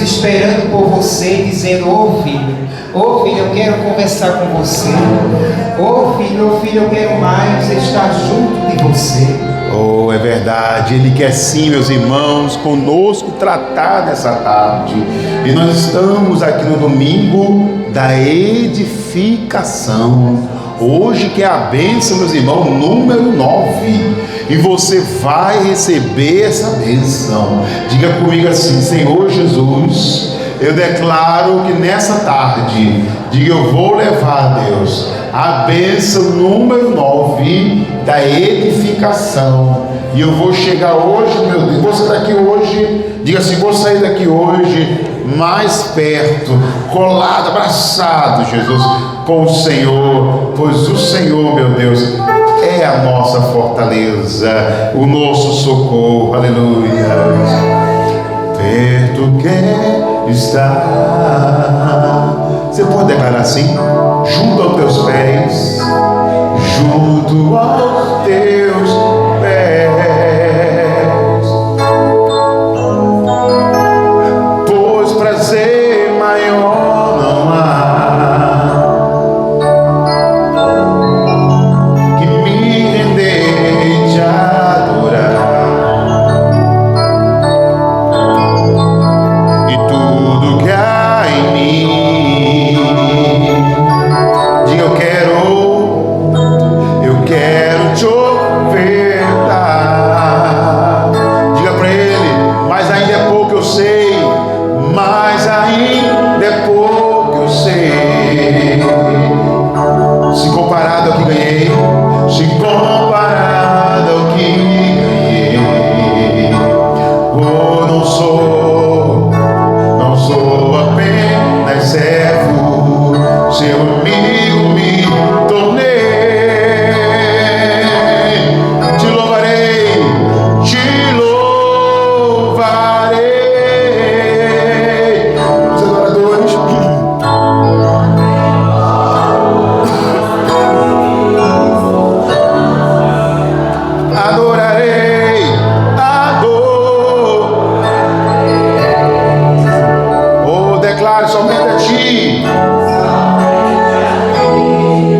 esperando por você, dizendo: ô filho, eu quero conversar com você. Ô filho, eu quero mais estar junto de você. Oh, é verdade, Ele quer sim, meus irmãos, conosco tratar nessa tarde. E nós estamos aqui no domingo da edificação. Hoje que é a bênção, meus irmãos, número 9. E você vai receber essa bênção. Diga comigo assim: Senhor Jesus, eu declaro que nessa tarde, diga, eu vou levar, Deus, a bênção número 9 da edificação. E eu vou chegar hoje, meu Deus, vou sair daqui hoje, diga assim, vou sair daqui hoje mais perto, colado, abraçado, Jesus, com o Senhor, pois o Senhor, meu Deus, é a nossa fortaleza, o nosso socorro, aleluia. Perto quer estar. Você pode declarar assim, junto aos teus pés, junto aos teus pés, pois prazer maior não há que me render e te adorar. E tudo que há em mim, diga, eu quero te ofertar. Diga para Ele, mas ainda é pouco eu sei, mas ainda é pouco eu sei. Se comparado ao que ganhei, se comparado ao que ganhei, oh, não sou apenas servo, seu amigo me tornei. Te louvarei, os adoradores. Adorarei, oh, declare somente a ti,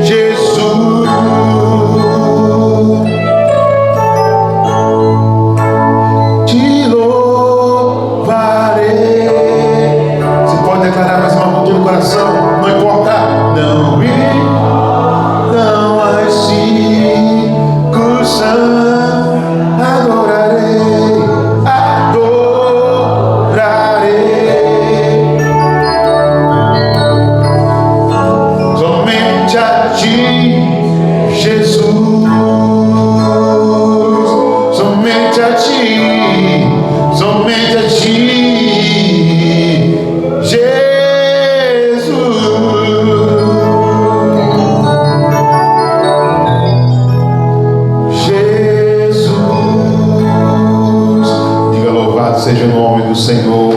Jesus. Te louvarei. Você pode declarar mais uma mão no coração, não importa, não há excursão. Somente a ti, Jesus, somente a ti, Jesus. Diga, louvado seja o nome do Senhor,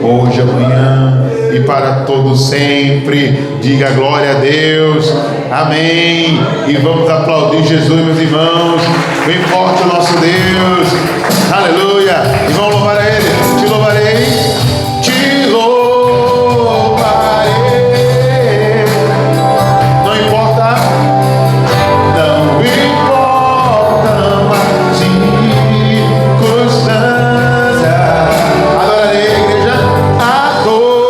hoje, amanhã e para todo sempre. Diga glória a Deus, amém. E vamos aplaudir Jesus, meus irmãos, bem forte o nosso Deus, aleluia. E vamos louvar a Ele. Te louvarei, te louvarei. Não importa as circunstâncias. Adorarei, igreja, adorarei.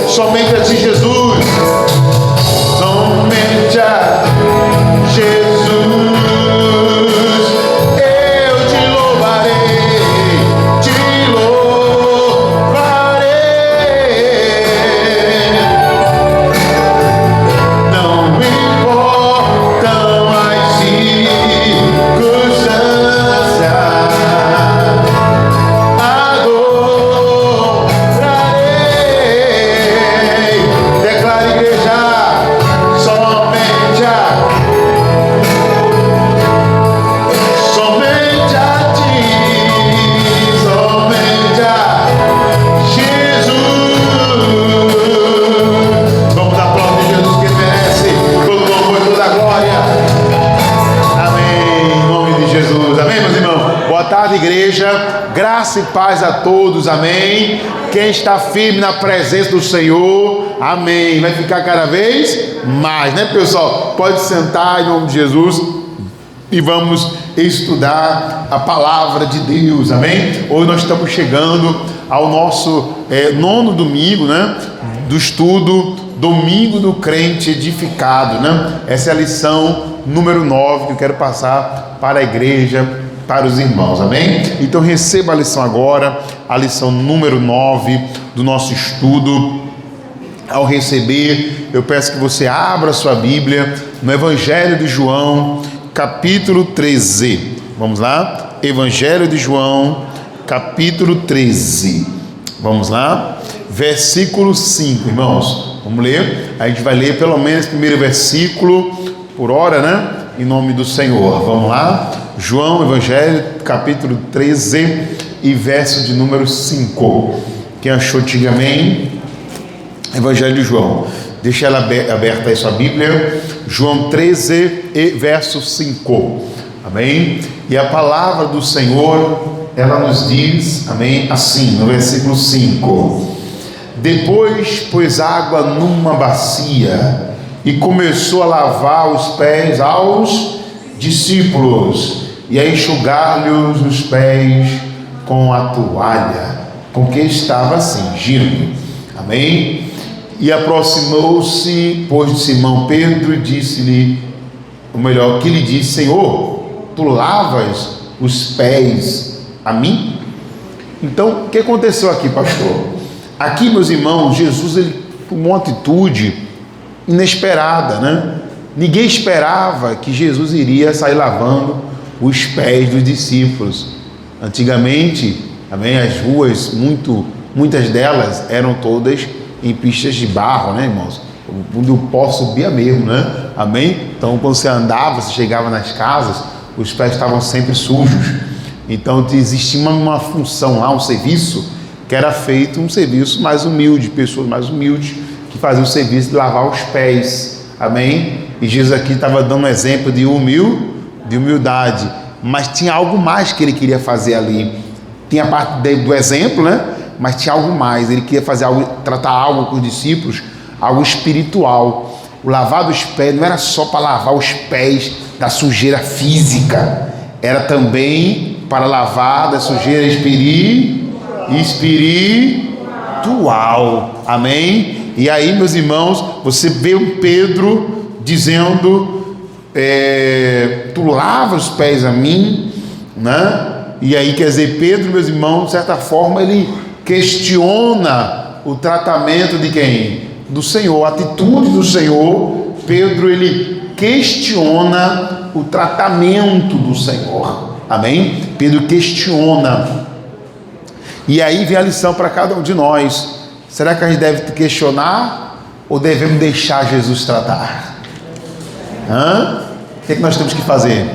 Somente a ti, Jesus, somente a Jesus, eu te louvo. Graça e paz a todos, amém. Quem está firme na presença do Senhor, amém. Vai ficar cada vez mais, né, pessoal? Pode sentar em nome de Jesus e vamos estudar a palavra de Deus, amém? Hoje nós estamos chegando ao nosso nono domingo, né, do estudo Domingo do Crente Edificado, né? Essa é a lição número 9 que eu quero passar para a igreja, para os irmãos, amém? Então receba a lição agora, a lição número 9 do nosso estudo. Ao receber, eu peço que você abra sua Bíblia no Evangelho de João, capítulo 13. Vamos lá? Evangelho de João, capítulo 13. Vamos lá? Versículo 5, irmãos. Vamos ler? A gente vai ler pelo menos o primeiro versículo por hora, né? Em nome do Senhor. Vamos lá? João, Evangelho, capítulo 13 e verso de número 5. Quem achou, diga amém. Evangelho de João. Deixa ela aberta aí sua Bíblia. João 13 e verso 5. Amém? E a palavra do Senhor, ela nos diz, amém, assim, no versículo 5. Depois pôs água numa bacia e começou a lavar os pés aos discípulos e a enxugar-lhes os pés com a toalha com que estava cingindo. Amém? E aproximou-se, pois, de Simão Pedro e disse-lhe, ou melhor, que lhe disse: Senhor, tu lavas os pés a mim? Então, o que aconteceu aqui, pastor? Aqui, meus irmãos, Jesus, ele tomou uma atitude inesperada, né? Ninguém esperava que Jesus iria sair lavando os pés dos discípulos. Antigamente, amém, as ruas, muitas delas eram todas em pistas de barro, né, irmãos? Onde o pó subia mesmo, né? Amém? Então, quando você andava, você chegava nas casas, os pés estavam sempre sujos. Então, existia uma função lá, um serviço, que era feito um serviço mais humilde, pessoas mais humildes, que faziam o serviço de lavar os pés, amém? E Jesus aqui estava dando um exemplo de humildade, mas tinha algo mais que ele queria fazer ali. Tinha a parte do exemplo, né? Mas tinha algo mais, ele queria fazer algo, tratar algo com os discípulos, algo espiritual. O lavar dos pés não era só para lavar os pés da sujeira física, era também para lavar da sujeira espiritual, amém? E aí, meus irmãos, você vê o Pedro dizendo, tu lava os pés a mim, né? E aí, quer dizer, Pedro, meus irmãos, de certa forma, ele questiona o tratamento de quem? Do Senhor, a atitude do Senhor. Pedro, ele questiona o tratamento do Senhor, amém? Pedro questiona. E aí vem a lição para cada um de nós. Será que a gente deve questionar ou devemos deixar Jesus tratar? O que nós temos que fazer?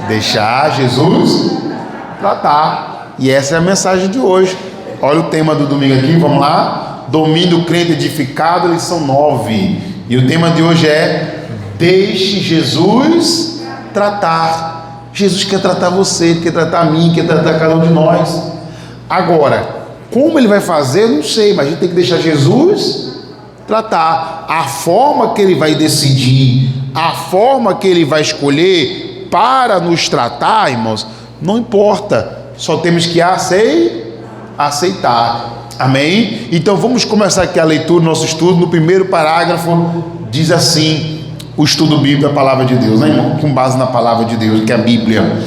Deixar Jesus tratar. E essa é a mensagem de hoje. Olha o tema do domingo aqui, vamos lá. Domingo do Crente Edificado, lição 9. E o tema de hoje é: deixe Jesus tratar. Jesus quer tratar você, quer tratar a mim, quer tratar cada um de nós. Agora, como ele vai fazer, eu não sei, mas a gente tem que deixar Jesus tratar. A forma que ele vai decidir, a forma que ele vai escolher para nos tratar, irmãos, não importa, só temos que aceitar, amém? Então vamos começar aqui a leitura do nosso estudo. No primeiro parágrafo diz assim, o estudo bíblico, a palavra de Deus, né, irmão? Com base na palavra de Deus, que é a Bíblia.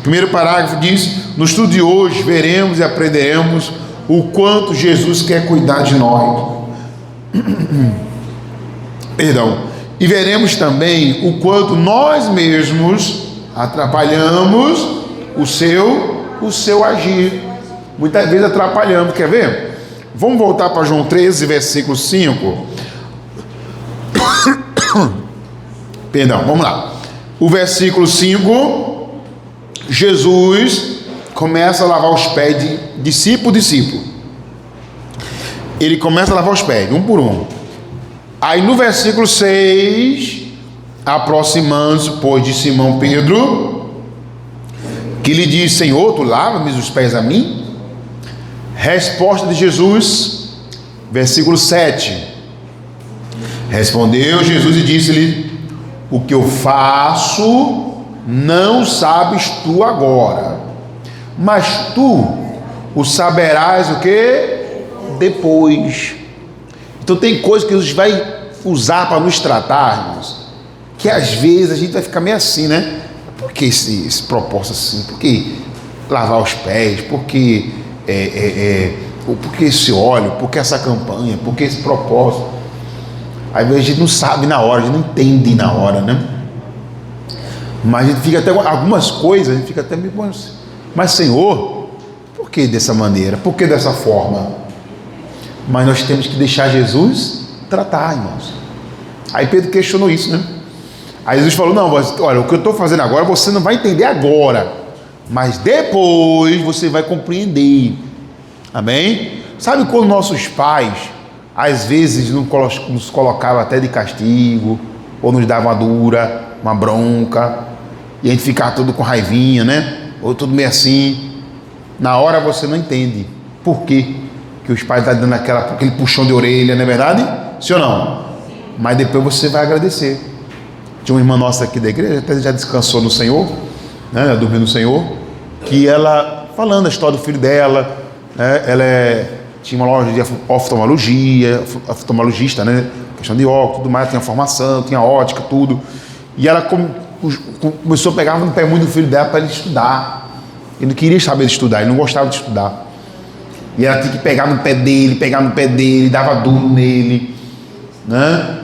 Primeiro parágrafo diz: no estudo de hoje veremos e aprenderemos o quanto Jesus quer cuidar de nós. E veremos também o quanto nós mesmos atrapalhamos o seu agir. Muitas vezes atrapalhamos, quer ver? Vamos voltar para João 13, versículo 5. Perdão, vamos lá. O versículo 5. Jesus começa a lavar os pés de discípulo. Ele começa a lavar os pés, um por um. Aí no versículo 6, aproximando-se, pois, de Simão Pedro, que lhe diz: Senhor, tu lava-me os pés a mim? Resposta de Jesus, versículo 7. Respondeu Jesus e disse-lhe: o que eu faço não sabes tu agora, mas tu o saberás o que? Depois. Então tem coisas que Jesus vai usar para nos tratar, irmãos, que às vezes a gente vai ficar meio assim, né? Por que esse propósito assim? Por que lavar os pés? Por que esse óleo? Por que essa campanha? Por que esse propósito? Às vezes a gente não sabe na hora, a gente não entende na hora, né? Mas a gente fica até, algumas coisas, a gente fica até meio assim, mas Senhor, por que dessa maneira? Por que dessa forma? Mas nós temos que deixar Jesus tratar, irmãos. Aí Pedro questionou isso, né? Aí Jesus falou: não, olha, o que eu estou fazendo agora você não vai entender agora, mas depois você vai compreender. Amém? Sabe quando nossos pais às vezes nos colocavam até de castigo, ou nos davam uma dura, uma bronca, e a gente ficava tudo com raivinha, né? Ou tudo meio assim. Na hora você não entende por quê que os pais estão dando aquele puxão de orelha, não é verdade? Sim ou não? Mas depois você vai agradecer. Tinha uma irmã nossa aqui da igreja, até já descansou no Senhor, né? Dormiu no Senhor, que ela, falando a história do filho dela, né? Ela tinha uma loja de oftalmologista, né? Questão de óculos, tudo mais, tinha formação, tinha ótica, tudo. E ela começou a pegar no pé muito do filho dela para ele estudar. Ele não queria saber de estudar, ele não gostava de estudar. E ela tinha que pegar no pé dele, dava duro nele, né?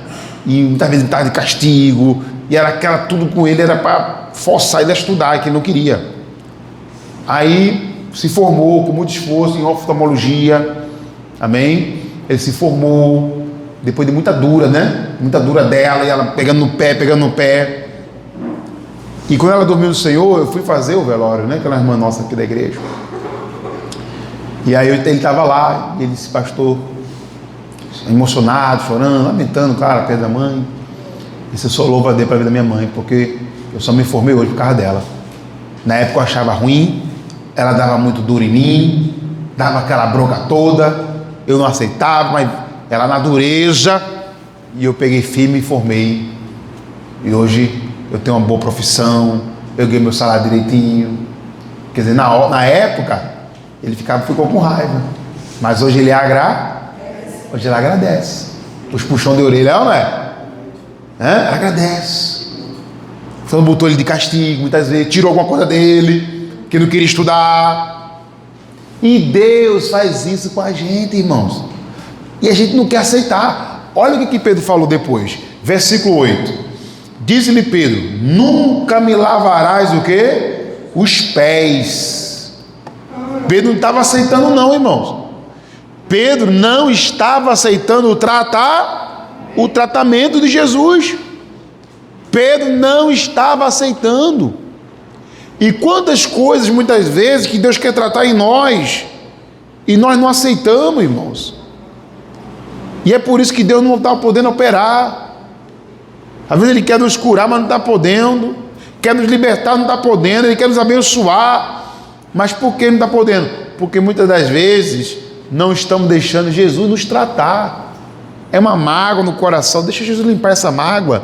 E muitas vezes ele estava de castigo, e era aquela tudo com ele, era para forçar ele a estudar, que ele não queria. Aí se formou com muito esforço em oftalmologia, amém? Ele se formou, depois de muita dura, né? Muita dura dela, e ela pegando no pé. E quando ela dormiu no Senhor, eu fui fazer o velório, né? Aquela irmã nossa aqui da igreja. E aí ele estava lá, e ele disse: pastor, emocionado, chorando, lamentando, claro, a perda da mãe. Disse: eu só louvo a Deus pela vida da minha mãe, porque eu só me formei hoje por causa dela. Na época eu achava ruim, ela dava muito duro em mim, dava aquela bronca toda, eu não aceitava, mas ela na dureza, e eu peguei firme e formei. E hoje eu tenho uma boa profissão, eu ganhei meu salário direitinho. Quer dizer, na época ele ficou com raiva, mas hoje ele agradece. Os puxão de orelha, não é? Ela agradece. Então botou ele de castigo muitas vezes, tirou alguma coisa dele, que não queria estudar. E Deus faz isso com a gente, irmãos, e a gente não quer aceitar. Olha o que Pedro falou depois, versículo 8. Disse-lhe Pedro: nunca me lavarás o quê? Os pés. Pedro não estava aceitando não, irmãos. Pedro não estava aceitando o tratamento de Jesus. Pedro não estava aceitando. E quantas coisas, muitas vezes, que Deus quer tratar em nós, e nós não aceitamos, irmãos. E é por isso que Deus não está podendo operar. Às vezes Ele quer nos curar, mas não está podendo. Quer nos libertar, não está podendo. Ele quer nos abençoar, mas por que não está podendo? Porque muitas das vezes não estamos deixando Jesus nos tratar. É uma mágoa no coração, deixa Jesus limpar essa mágoa.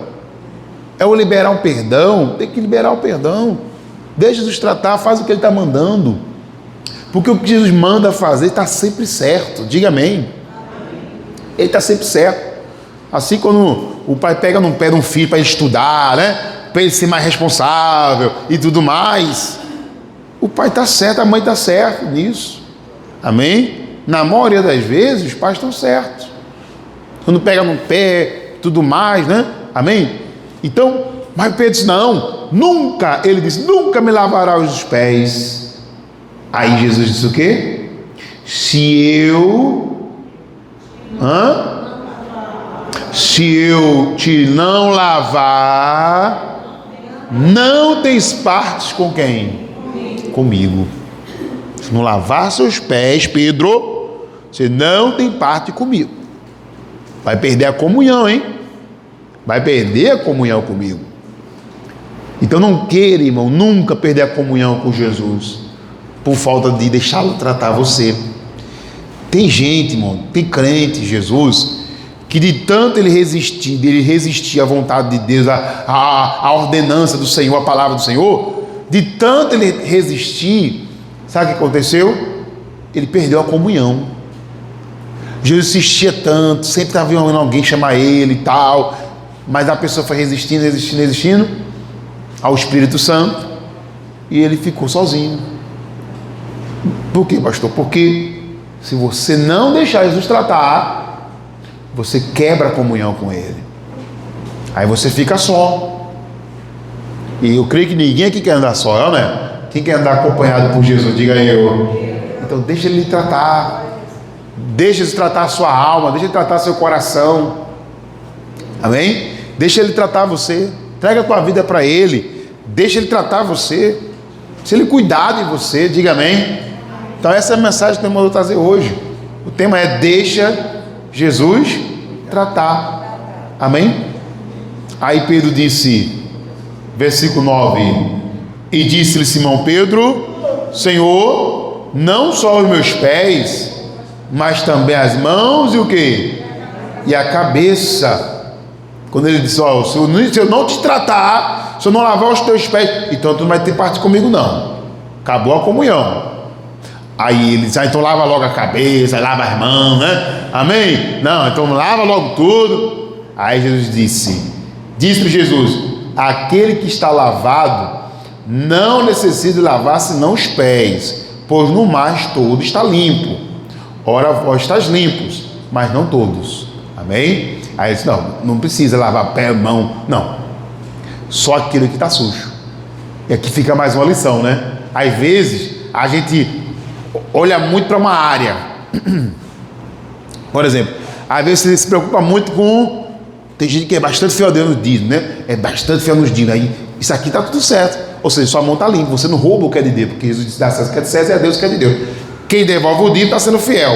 É o liberar um perdão, tem que liberar o perdão. Deixa Jesus tratar, faz o que Ele está mandando. Porque o que Jesus manda fazer está sempre certo, diga amém. Ele está sempre certo. Assim quando o pai pega no pé de um filho para ele estudar, né? Para ele ser mais responsável e tudo mais. O pai está certo, a mãe está certa nisso. Amém? Na maioria das vezes, os pais estão certos. Quando pega no pé, tudo mais, né? Amém? Então, mas Pedro disse: não, nunca, ele disse: nunca me lavará os pés. Aí Jesus disse o quê? Se eu te não lavar, não tens partes com quem? Comigo. Se não lavar seus pés, Pedro, você não tem parte comigo. Vai perder a comunhão, hein? Vai perder a comunhão comigo. Então não queira, irmão, nunca perder a comunhão com Jesus por falta de deixá-lo tratar você. Tem gente, irmão, tem crente em Jesus, que de tanto ele resistir à vontade de Deus, à ordenança do Senhor, à palavra do Senhor, de tanto ele resistir, sabe o que aconteceu? Ele perdeu a comunhão. Jesus insistia tanto, sempre estava vendo alguém chamar ele e tal, mas a pessoa foi resistindo ao Espírito Santo, e ele ficou sozinho. Por quê, pastor? Porque se você não deixar Jesus tratar, você quebra a comunhão com ele. Aí você fica só. E eu creio que ninguém aqui quer andar só, né? Quem quer andar acompanhado por Jesus, diga eu. Então deixa ele tratar. Deixa ele tratar a sua alma, deixa ele tratar seu coração. Amém? Deixa ele tratar você. Entrega a tua vida para ele. Deixa ele tratar você. Se ele cuidar de você, diga amém. Então essa é a mensagem que eu mandou trazer hoje. O tema é: deixa Jesus tratar. Amém? Aí Pedro disse, versículo 9: e disse-lhe Simão Pedro: Senhor, não só os meus pés, mas também as mãos e o quê? E a cabeça. Quando ele disse: ó, se eu não te tratar, se eu não lavar os teus pés, então tu não vai ter parte comigo não. Acabou a comunhão. Aí ele diz: então lava logo a cabeça, lava as mãos, né? Amém? Não, então lava logo tudo. Aí Jesus disse Jesus: aquele que está lavado não necessita lavar senão os pés, pois no mais todo está limpo. Ora, vós estáis limpos, mas não todos. Amém? Aí ele disse: não precisa lavar pé, mão, não. Só aquilo que está sujo. E aqui fica mais uma lição, né? Às vezes a gente olha muito para uma área. Por exemplo, às vezes você se preocupa muito com... Tem gente que é bastante fiel a Deus nos dízimos, né? É bastante fiel nos dízimos. Aí isso aqui está tudo certo. Ou seja, sua mão está limpa. Você não rouba o que é de Deus, porque Jesus disse: dá César o que é de César e a Deus o que é de Deus. Quem devolve o dízimo está sendo fiel.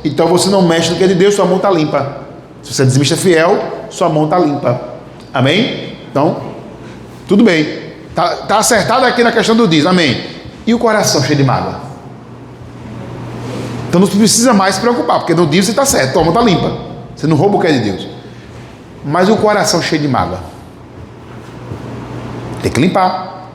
Então você não mexe no que é de Deus, sua mão está limpa. Se você é dizimista fiel, sua mão está limpa. Amém? Então, tudo bem. Tá acertado aqui na questão do dízimo. Amém? E o coração cheio de mágoa? Então não precisa mais se preocupar, porque no dízimo você está certo, tua mão está limpa. Você não rouba o que é de Deus. Mas o coração cheio de mágoa? Tem que limpar.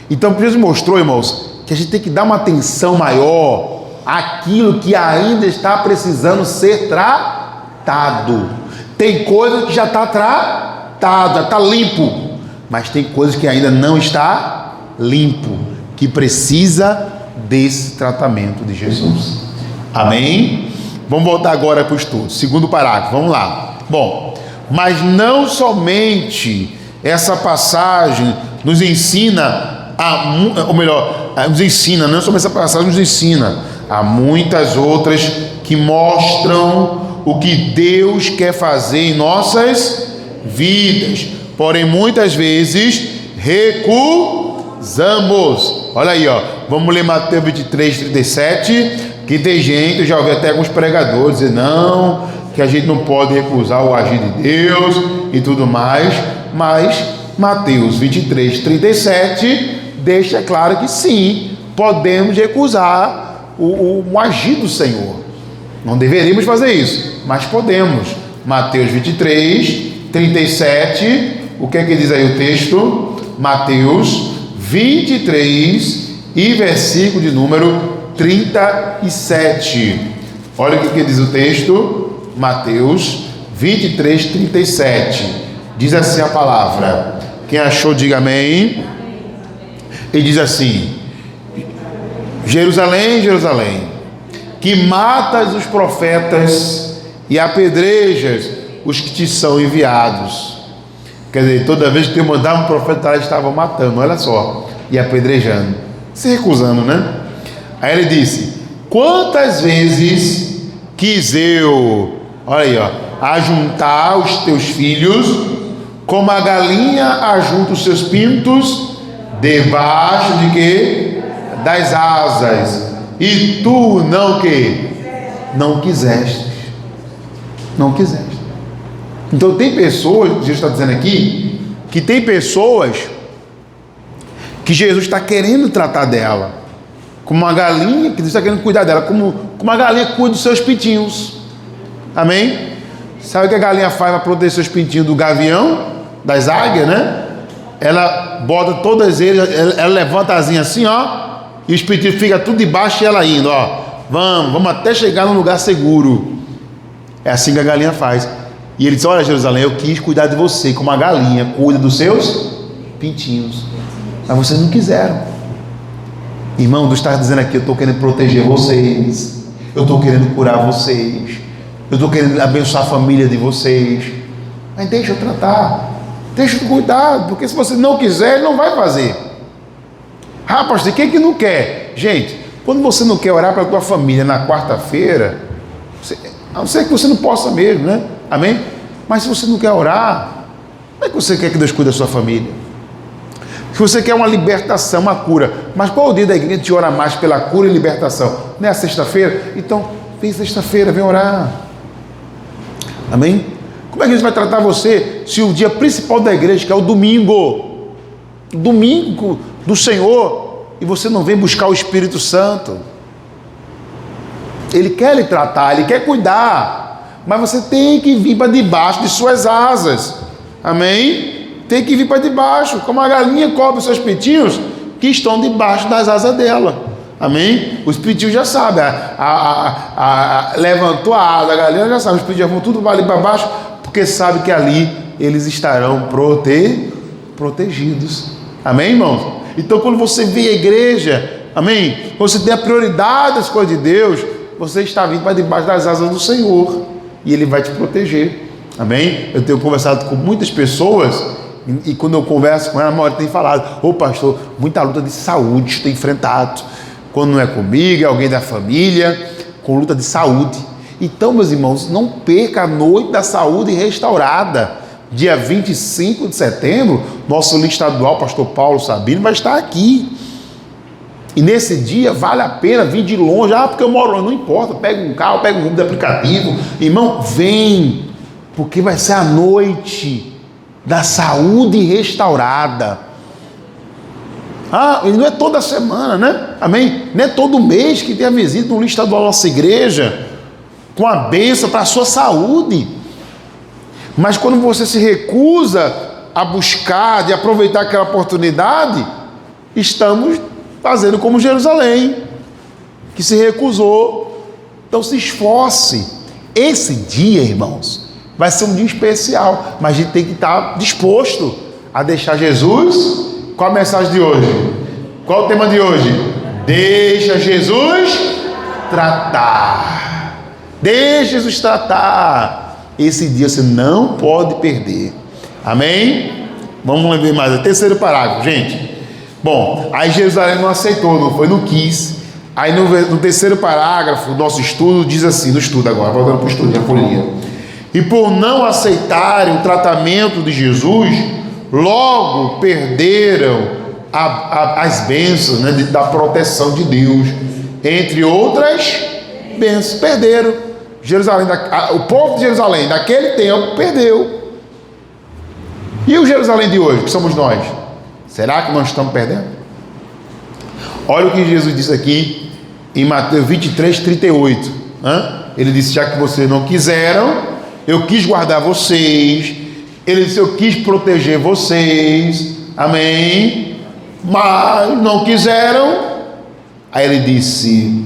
Então Jesus mostrou, irmãos, que a gente tem que dar uma atenção maior àquilo que ainda está precisando ser tratado. Tem coisa que já está tratado, já está limpo, mas tem coisas que ainda não está limpo, que precisa desse tratamento de Jesus. Amém? Vamos voltar agora para o estudo. Segundo parágrafo, vamos lá. Bom, mas não somente essa passagem nos ensina, não somente essa passagem nos ensina, há muitas outras que mostram o que Deus quer fazer em nossas vidas, porém muitas vezes recusamos. Olha aí, ó. Vamos ler Mateus 23, 37, que tem gente, eu já ouvi até alguns pregadores dizer não, que a gente não pode recusar o agir de Deus e tudo mais, mas Mateus 23, 37 deixa claro que sim, podemos recusar o agir do Senhor. Não deveríamos fazer isso, mas podemos. Mateus 23, 37, o que é que diz aí o texto? Mateus 23 e versículo de número 37. Olha o que diz o texto. Mateus 23, 37. Diz assim a palavra. Quem achou, diga amém. E diz assim: Jerusalém, Jerusalém, que matas os profetas e apedrejas os que te são enviados. Quer dizer, toda vez que eu mandava um profeta, eles estavam matando, olha só, e apedrejando, se recusando, né? Aí ele disse: quantas vezes quis eu, olha aí, ó, ajuntar os teus filhos, como a galinha ajunta os seus pintos, debaixo de quê? Das asas, e tu não que? Não quiseste. Não quiseste. Então tem pessoas, Jesus está dizendo aqui, que tem pessoas que Jesus está querendo tratar dela, como uma galinha, que Deus está querendo cuidar dela, como uma galinha cuida dos seus pintinhos. Amém? Sabe o que a galinha faz para proteger seus pintinhos do gavião, das águias, né? Ela bota todas eles, ela levanta a asinha assim, ó, e os pintinhos ficam tudo debaixo e ela indo, ó. Vamos até chegar num lugar seguro. É assim que a galinha faz. E ele diz: olha, Jerusalém, eu quis cuidar de você como a galinha cuida dos seus pintinhos, mas vocês não quiseram. Irmão, Deus está dizendo aqui: eu estou querendo proteger vocês, eu estou querendo curar vocês, eu estou querendo abençoar a família de vocês, mas deixa eu tratar, deixa eu cuidar, porque se você não quiser, ele não vai fazer. Ah, pastor, quem que não quer? Gente, quando você não quer orar para a tua família na quarta-feira, a não ser que você não possa mesmo, né? Amém? Mas se você não quer orar, como é que você quer que Deus cuide da sua família? Se você quer uma libertação, uma cura, mas qual é o dia da igreja de orar mais pela cura e libertação? Não é a sexta-feira? Então, vem sexta-feira, vem orar. Amém? Como é que Deus vai tratar você se o dia principal da igreja, que é o domingo do Senhor, e você não vem buscar o Espírito Santo? Ele quer lhe tratar, ele quer cuidar, mas você tem que vir para debaixo de suas asas. Amém? Tem que vir para debaixo, como a galinha cobre os seus pintinhos que estão debaixo das asas dela. Amém? Os pintinhos já sabem, levantou a asa, a galinha já sabe, os pintinhos já vão tudo ali para baixo, porque sabe que ali eles estarão protegidos. Amém, irmãos? Então, quando você vem à igreja, amém? Você tem a prioridade das coisas de Deus, você está vindo para debaixo das asas do Senhor, e Ele vai te proteger. Amém? Eu tenho conversado com muitas pessoas, e quando eu converso com ela, a maioria tem falado: ô pastor, muita luta de saúde estou enfrentado. Quando não é comigo, é alguém da família, com luta de saúde. Então, meus irmãos, não perca a noite da saúde restaurada. Dia 25 de setembro, nosso líder estadual, pastor Paulo Sabino, vai estar aqui. E nesse dia vale a pena vir de longe. Ah, porque eu moro longe, não importa, pega um carro, pega um grupo de aplicativo. Irmão, vem, porque vai ser a noite da saúde restaurada. Ah, e não é toda semana, né? Amém? Não é todo mês que tem a visita no líder estadual da nossa igreja, com a bênção para a sua saúde. Mas quando você se recusa a buscar, de aproveitar aquela oportunidade, estamos fazendo como Jerusalém, que se recusou. Então se esforce. Esse dia, irmãos, vai ser um dia especial, mas a gente tem que estar disposto a deixar Jesus. Qual a mensagem de hoje? Qual o tema de hoje? Deixa Jesus tratar. Deixa Jesus tratar. Esse dia você não pode perder. Amém? Vamos ver mais. Terceiro parágrafo, gente. Bom, aí Jerusalém não aceitou, não foi, não quis. Aí no terceiro parágrafo, o nosso estudo diz assim, no estudo agora, voltando para o estudo de Apolia. E por não aceitarem o tratamento de Jesus, logo perderam as bênçãos, né, da proteção de Deus, entre outras bênçãos. Perderam. Jerusalém, o povo de Jerusalém daquele tempo perdeu. E o Jerusalém de hoje, que somos nós, será que nós estamos perdendo? Olha o que Jesus disse aqui em Mateus 23, 38. Ele disse: já que vocês não quiseram, eu quis guardar vocês. Ele disse: eu quis proteger vocês. Amém? Mas não quiseram. Aí ele disse: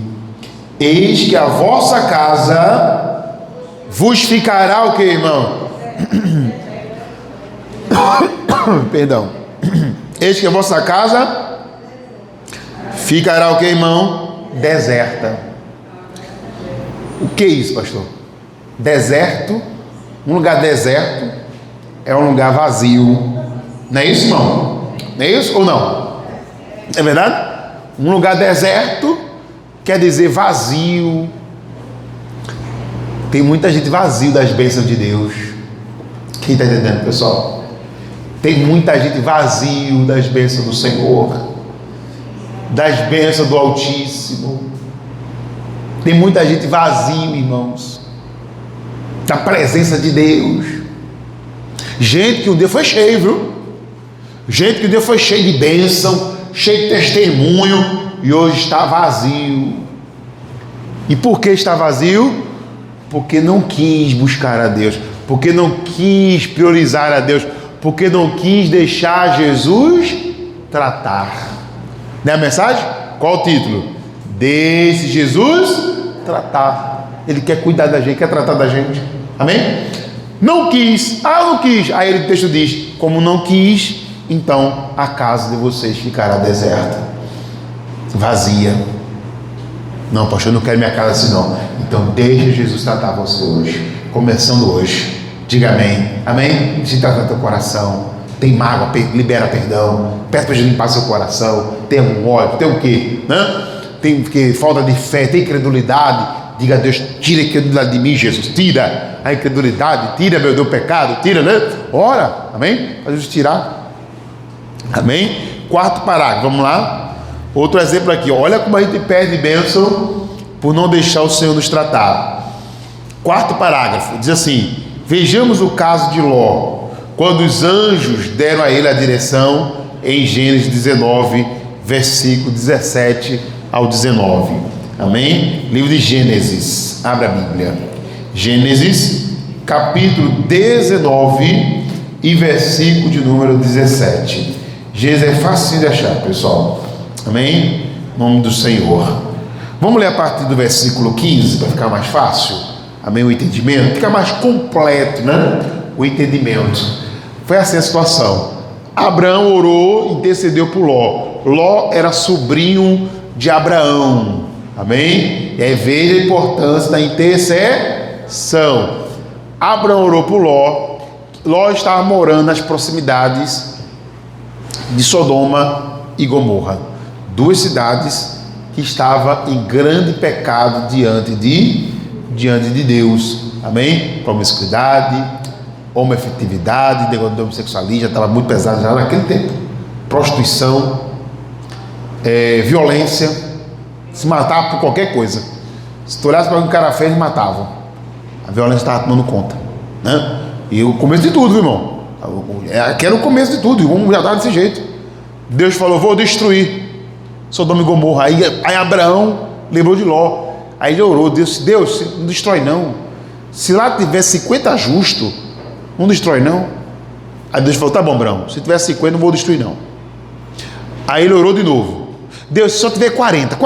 eis que a vossa casa vos ficará o que, irmão? Perdão. Eis que a vossa casa ficará o que, irmão? Deserta. O que é isso, pastor? Deserto. Um lugar deserto é um lugar vazio. Não é isso, irmão? Não é isso ou não? É verdade? Um lugar deserto quer dizer vazio. Tem muita gente vazio das bênçãos de Deus. Quem está entendendo, pessoal? Tem muita gente vazio das bênçãos do Senhor, das bênçãos do Altíssimo. Tem muita gente vazio, irmãos, da presença de Deus. Gente que um dia foi cheio, viu? Gente que um dia foi cheio de bênção, cheio de testemunho, e hoje está vazio. E por que está vazio? Porque não quis buscar a Deus, porque não quis priorizar a Deus, porque não quis deixar Jesus tratar. Não é a mensagem? Qual o título? Deixe Jesus tratar. Ele quer cuidar da gente, quer tratar da gente. Amém? Não quis. Não quis. Aí o texto diz, como não quis, então a casa de vocês ficará deserta, vazia. Não, pastor, eu não quero minha casa assim não. Então deixe Jesus tratar você hoje, começando hoje. Diga amém. Amém? Se trata do teu coração. Tem mágoa, libera perdão. Peça para Jesus limpar seu coração. Tem um ódio, tem o quê? Tem falta de fé, tem incredulidade. Diga a Deus, tira a incredulidade de mim, Jesus. Tira a incredulidade, tira meu pecado, tira, né? Ora, amém? Para Jesus tirar. Amém? Quarto parágrafo, vamos lá. Outro exemplo aqui, olha como a gente perde bênção por não deixar o Senhor nos tratar. Quarto parágrafo, diz assim: vejamos o caso de Ló, quando os anjos deram a ele a direção, em Gênesis 19, versículo 17 ao 19. Amém? Livro de Gênesis, abra a Bíblia. Gênesis, capítulo 19 e versículo de número 17. Gênesis é fácil de achar, pessoal. Amém? Em nome do Senhor. Vamos ler a partir do versículo 15 para ficar mais fácil. Amém? O entendimento fica mais completo, né? O entendimento. Foi assim a situação. Abraão orou, intercedeu por Ló. Ló era sobrinho de Abraão. Amém? E aí veja a importância da intercessão. Abraão orou por Ló. Ló estava morando nas proximidades de Sodoma e Gomorra, duas cidades que estavam em grande pecado diante de Deus. Amém? Promiscuidade, homoafetividade, negócio de homossexualismo já estava muito pesado já naquele tempo. Prostituição, violência, se matava por qualquer coisa. Se tu olhasse para um cara feio, eles matavam. A violência estava tomando conta, né? E o começo de tudo, irmão. Aqui era o começo de tudo, e o mundo já estava desse jeito. Deus falou, vou destruir Sodoma e Gomorra. Aí Abraão lembrou de Ló. Aí ele orou, Deus, não destrói não. Se lá tiver 50 justos, não destrói não. Aí Deus falou, tá bom, Abraão, se tiver 50, não vou destruir não. Aí ele orou de novo. Deus, se só tiver 40,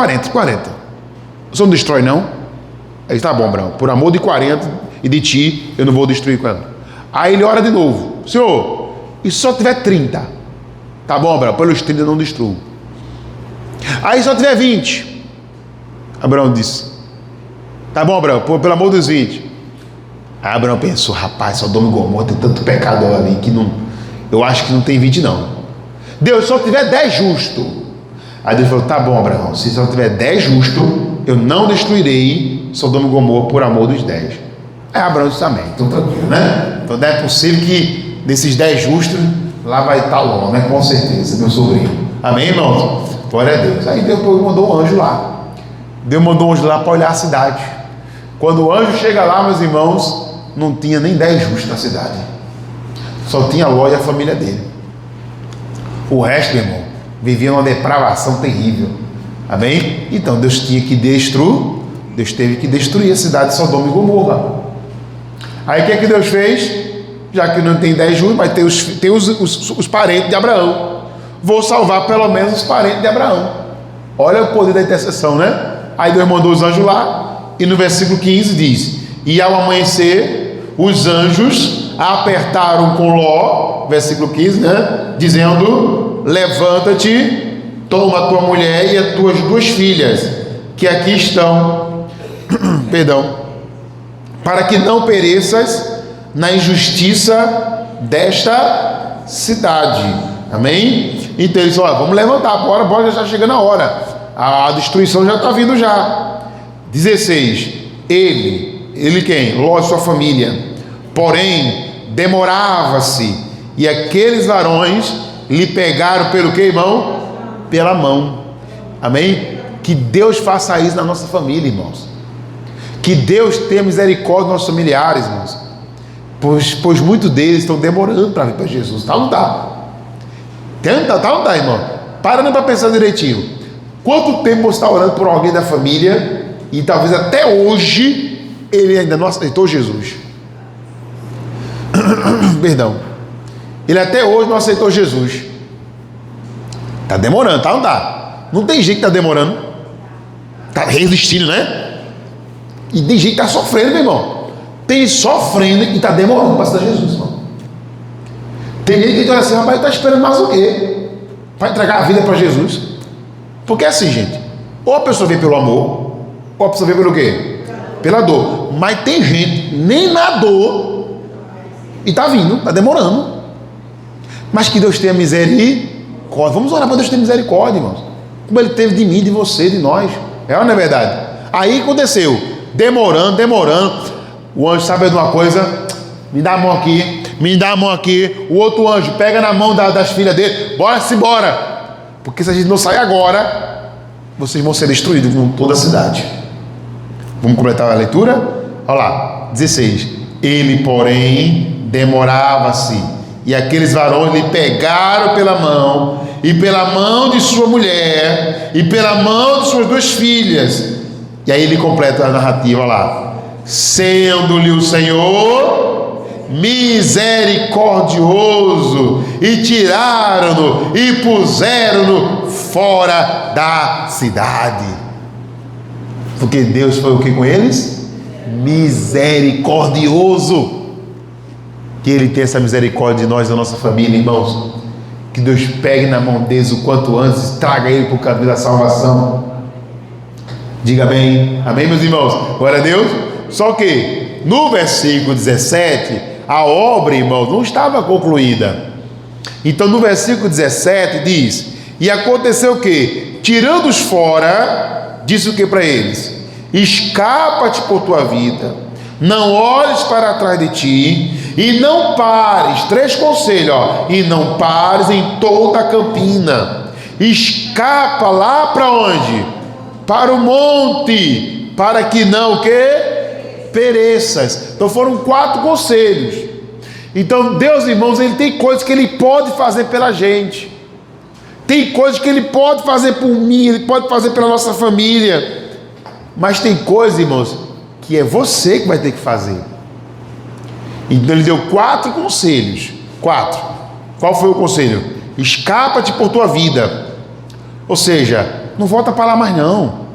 você não destrói não? Aí tá bom, Abraão, por amor de 40 e de ti, eu não vou destruir com ela. Aí ele ora de novo, Senhor, e se só tiver 30? Tá bom, Abraão, pelos 30 eu não destruo. Aí só tiver 20. Abraão disse, tá bom, Abraão, pelo amor dos 20. Aí Abraão pensou, rapaz, Sodoma e Gomorra tem tanto pecador ali que não, eu acho que não tem 20 não. Deus, só tiver 10 justos. Aí Deus falou, tá bom, Abraão, se só tiver 10 justos, eu não destruirei Sodoma e Gomorra por amor dos 10. Aí Abraão disse, amém, então tranquilo, né? Então não é possível que desses 10 justos, lá vai estar Ló, né? Com certeza, meu sobrinho. Amém, irmãos? Glória a Deus. Aí Deus mandou um anjo lá. Deus mandou um anjo lá para olhar a cidade. Quando o anjo chega lá, meus irmãos, não tinha nem 10 justos na cidade. Só tinha Ló e a família dele. O resto, meu irmão, vivia uma depravação terrível. Amém? Então Deus tinha que destruir. Deus teve que destruir a cidade de Sodoma e Gomorra. Aí o que é que Deus fez? Já que não tem 10 justos, mas tem os parentes de Abraão. Vou salvar pelo menos os parentes de Abraão. Olha o poder da intercessão, né? Aí Deus mandou os anjos lá, e no versículo 15 diz, e ao amanhecer, os anjos apertaram com Ló, versículo 15, né? Dizendo, levanta-te, toma a tua mulher e as tuas 2 filhas, que aqui estão, perdão, para que não pereças na injustiça desta cidade. Amém? Então eles falaram, vamos levantar, bora, já está chegando a hora, a destruição já está vindo já. 16, ele quem? Ló e sua família, porém demorava-se, e aqueles varões lhe pegaram pelo que, irmão? Pela mão. Amém? Que Deus faça isso na nossa família, irmãos. Que Deus tenha misericórdia dos nossos familiares, irmãos, pois muitos deles estão demorando para vir para Jesus. Tá ou não tá? Tá ou não tá, irmão? Para para pensar direitinho. Quanto tempo você está orando por alguém da família e talvez até hoje ele ainda não aceitou Jesus? Perdão. Ele até hoje não aceitou Jesus. Está demorando, tá? Não tá? Não tem gente que está demorando. Está resistindo, né? E tem gente que está sofrendo, meu irmão. Tem sofrendo e está demorando para aceitar Jesus, irmão. Tem gente que olha assim, rapaz, está esperando mais o quê? Para entregar a vida para Jesus. Porque é assim, gente. Ou a pessoa vem pelo amor, ou a pessoa vem pelo quê? Pela dor. Mas tem gente, nem na dor, e está vindo, está demorando. Mas que Deus tenha misericórdia. Vamos orar para Deus ter misericórdia, irmãos. Como Ele teve de mim, de você, de nós. É ou não é verdade? Aí aconteceu. Demorando. O anjo sabe de uma coisa? Me dá a mão aqui. O outro anjo pega na mão das filhas dele. Bora-se embora. Porque se a gente não sair agora, vocês vão ser destruídos com toda a cidade. Vamos completar a leitura? Olha lá, 16. Ele, porém, demorava-se. E aqueles varões lhe pegaram pela mão, e pela mão de sua mulher, e pela mão de suas 2 filhas. E aí ele completa a narrativa, olha lá. Sendo-lhe o Senhor misericordioso, e tiraram-no e puseram-no fora da cidade. Porque Deus foi o que com eles? Misericordioso. Que Ele tenha essa misericórdia de nós, da nossa família, irmãos. Que Deus pegue na mão deles o quanto antes, traga ele para o caminho da salvação. Diga bem, amém, meus irmãos? Glória a Deus. Só que no versículo 17, a obra, irmãos, não estava concluída. Então no versículo 17 diz: e aconteceu o que? Tirando-os fora, disse o que para eles? Escapa-te por tua vida, não olhes para trás de ti, e não pares. 3 conselhos, ó. E não pares em toda a campina. Escapa lá para onde? Para o monte, para que não o quê? Pereças. Então foram 4 conselhos. Então Deus, irmãos, Ele tem coisas que Ele pode fazer pela gente. Tem coisas que Ele pode fazer por mim, Ele pode fazer pela nossa família. Mas tem coisas, irmãos, que é você que vai ter que fazer. Então Ele deu 4 conselhos. 4. Qual foi o conselho? Escapa-te por tua vida. Ou seja, não volta para lá mais não.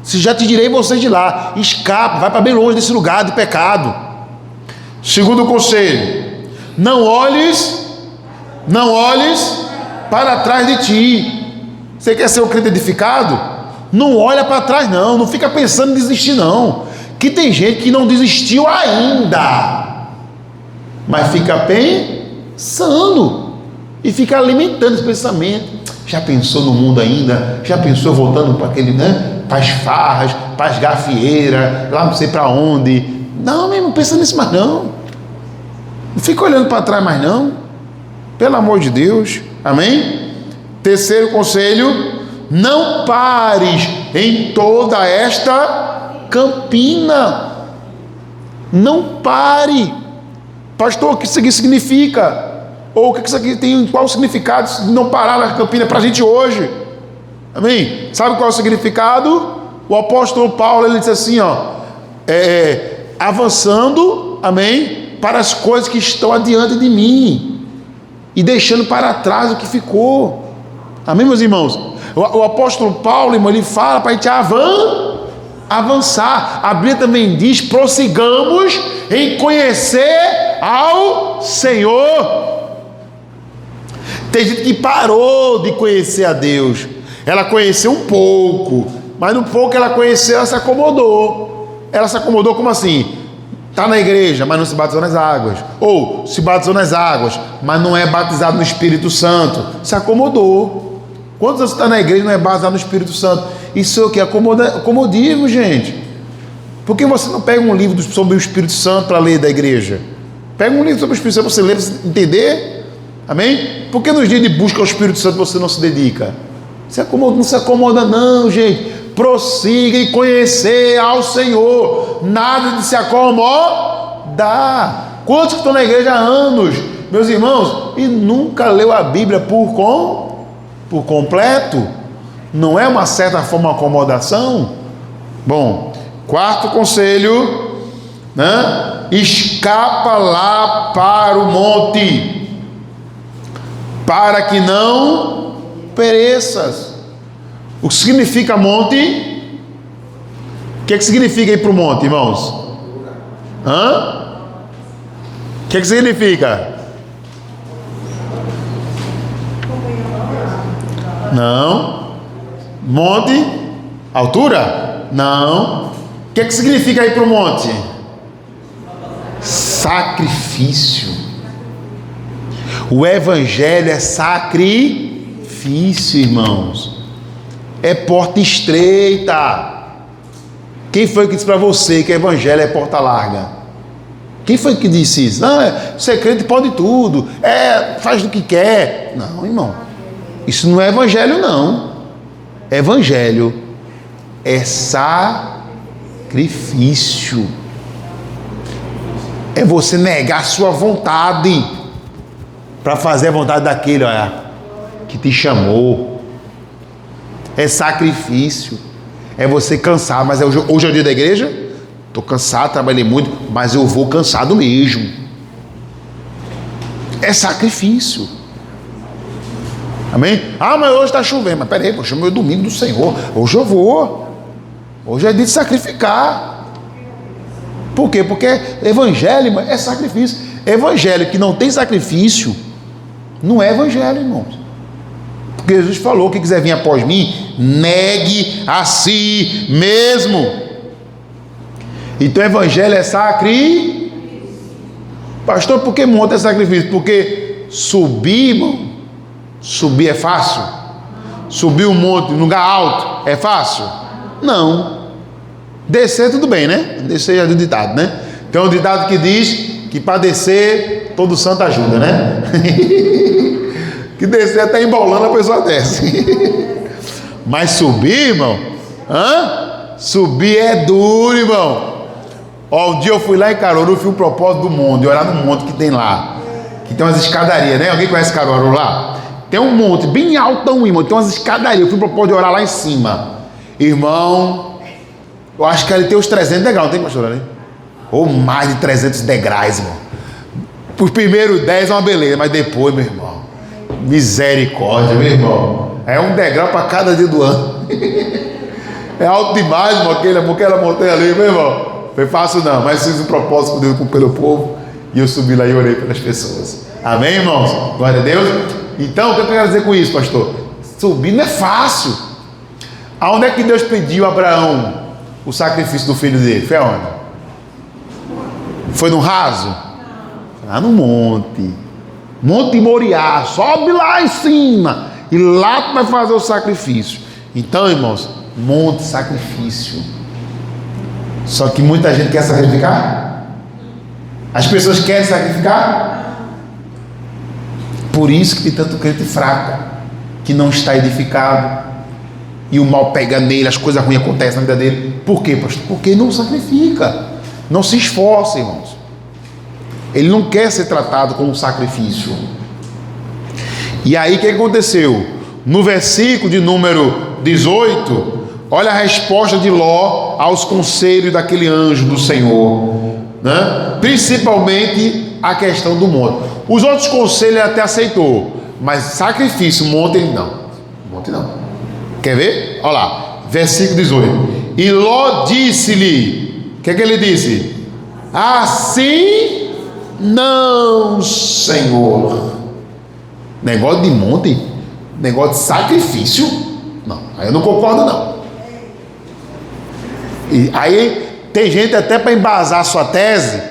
Se já te direi vocês de lá, escapa, vai para bem longe desse lugar de pecado. Segundo conselho, não olhes para trás de ti. Você quer ser um crente edificado? Não olha para trás não fica pensando em desistir não. Que tem gente que não desistiu ainda, mas fica pensando e fica alimentando esse pensamento. Já pensou no mundo ainda? Já pensou voltando para aquele, para as farras, para as gafieiras, lá não sei para onde? Não, mesmo, não pensa nisso mais não. Não fica olhando para trás mais não. Pelo amor de Deus. Amém? Terceiro conselho: não pares em toda esta campina. Não pare. Pastor, o que isso aqui significa? Ou o que isso aqui tem, qual o significado de não parar na campina para a gente hoje? Amém? Sabe qual é o significado? O apóstolo Paulo, ele disse assim, avançando, amém, para as coisas que estão adiante de mim e deixando para trás o que ficou. Amém, meus irmãos? O apóstolo Paulo, irmão, ele fala para a gente avançar. A Bíblia também diz: prossigamos em conhecer ao Senhor. Tem gente que parou de conhecer a Deus. Ela conheceu um pouco, mas no pouco que ela conheceu, ela se acomodou. Ela se acomodou como assim? Está na igreja, mas não se batizou nas águas. Ou se batizou nas águas, mas não é batizado no Espírito Santo. Se acomodou. Quantos anos você está na igreja e não é batizado no Espírito Santo? Isso é o que? Acomodismo, gente. Por que você não pega um livro sobre o Espírito Santo para ler da igreja? Pega um livro sobre o Espírito Santo para você ler, para você entender. Amém? Por que nos dias de busca ao Espírito Santo você não se dedica? Não se acomoda não, gente. Prossiga em conhecer ao Senhor. Nada de se acomodar. Quantos que estão na igreja há anos, meus irmãos, e nunca leu a Bíblia por completo? Não é uma certa forma uma acomodação? Bom, quarto conselho, né? Escapa lá para o monte, para que não pereças. O que significa monte? O que significa ir para o monte, irmãos? O que significa? Não. Monte? Altura? Não. O que significa ir para o monte? Sacrifício. O evangelho é sacrifício, irmãos. É porta estreita. Quem foi que disse para você que o evangelho é porta larga? Quem foi que disse isso? Não, ser crente pode tudo. Faz o que quer. Não, irmão. Isso não é evangelho, não. Evangelho é sacrifício. É você negar a sua vontade para fazer a vontade daquele, que te chamou. É sacrifício. É você cansar. Mas hoje é o dia da igreja? Estou cansado, trabalhei muito, mas eu vou cansado mesmo. É sacrifício. Amém? Mas hoje está chovendo. Mas peraí, poxa, meu domingo do Senhor. Hoje eu vou. Hoje é dia de sacrificar. Por quê? Porque evangelho é sacrifício. Evangelho que não tem sacrifício não é evangelho, irmãos. Porque Jesus falou: quem quiser vir após mim, negue a si mesmo. Então evangelho é sacrifício. Pastor, por que monte é sacrifício? Porque subir, irmão, subir é fácil? Subir um monte num lugar alto é fácil? Não. Descer tudo bem, né? Descer é do ditado, né? Tem um ditado que diz que para descer todo santo ajuda, né? Que descer até embolando a pessoa desce. Mas subir, irmão, subir é duro, irmão. Um dia eu fui lá em Caruaru, fui o propósito do monte, olhar no monte que tem lá, que tem umas escadarias, né? Alguém conhece Caruaru lá? Tem um monte bem altão, irmão, tem umas escadarias. Eu fui o propósito de orar lá em cima, irmão. Eu acho que ali tem uns 300 degraus, não tem, pastor? Né? Ou mais de 300 degraus, irmão. Os primeiros 10 é uma beleza, mas depois, meu irmão, misericórdia, meu irmão, é um degrau para cada dia do ano. É alto demais, irmão, aquela montanha ali, meu irmão. Foi fácil não, mas fiz um propósito com Deus, pelo povo, e eu subi lá e orei pelas pessoas. Amém, irmãos? Glória a Deus. Então, o que eu quero dizer com isso, pastor? Subir não é fácil. Aonde é que Deus pediu a Abraão o sacrifício do filho dele? Foi aonde? Foi no raso? Lá no monte. Monte Moriá. Sobe lá em cima. E lá tu vai fazer o sacrifício. Então, irmãos, monte sacrifício. Só que muita gente quer sacrificar. As pessoas querem sacrificar. Por isso que tem tanto crente fraco, que não está edificado, e o mal pega nele, as coisas ruins acontecem na vida dele. Por quê, pastor? Porque não sacrifica, não se esforça, irmãos. Ele não quer ser tratado como um sacrifício. E aí o que aconteceu? No versículo de número 18, olha a resposta de Ló aos conselhos daquele anjo do Senhor, né? Principalmente a questão do monte. Os outros conselhos ele até aceitou, mas sacrifício, monte ele não. Monte não. Quer ver? Olha lá, versículo 18. E Ló disse-lhe, o que é que ele disse? Assim não, Senhor. Negócio de monte, negócio de sacrifício, não, aí eu não concordo não. E aí tem gente até para embasar a sua tese,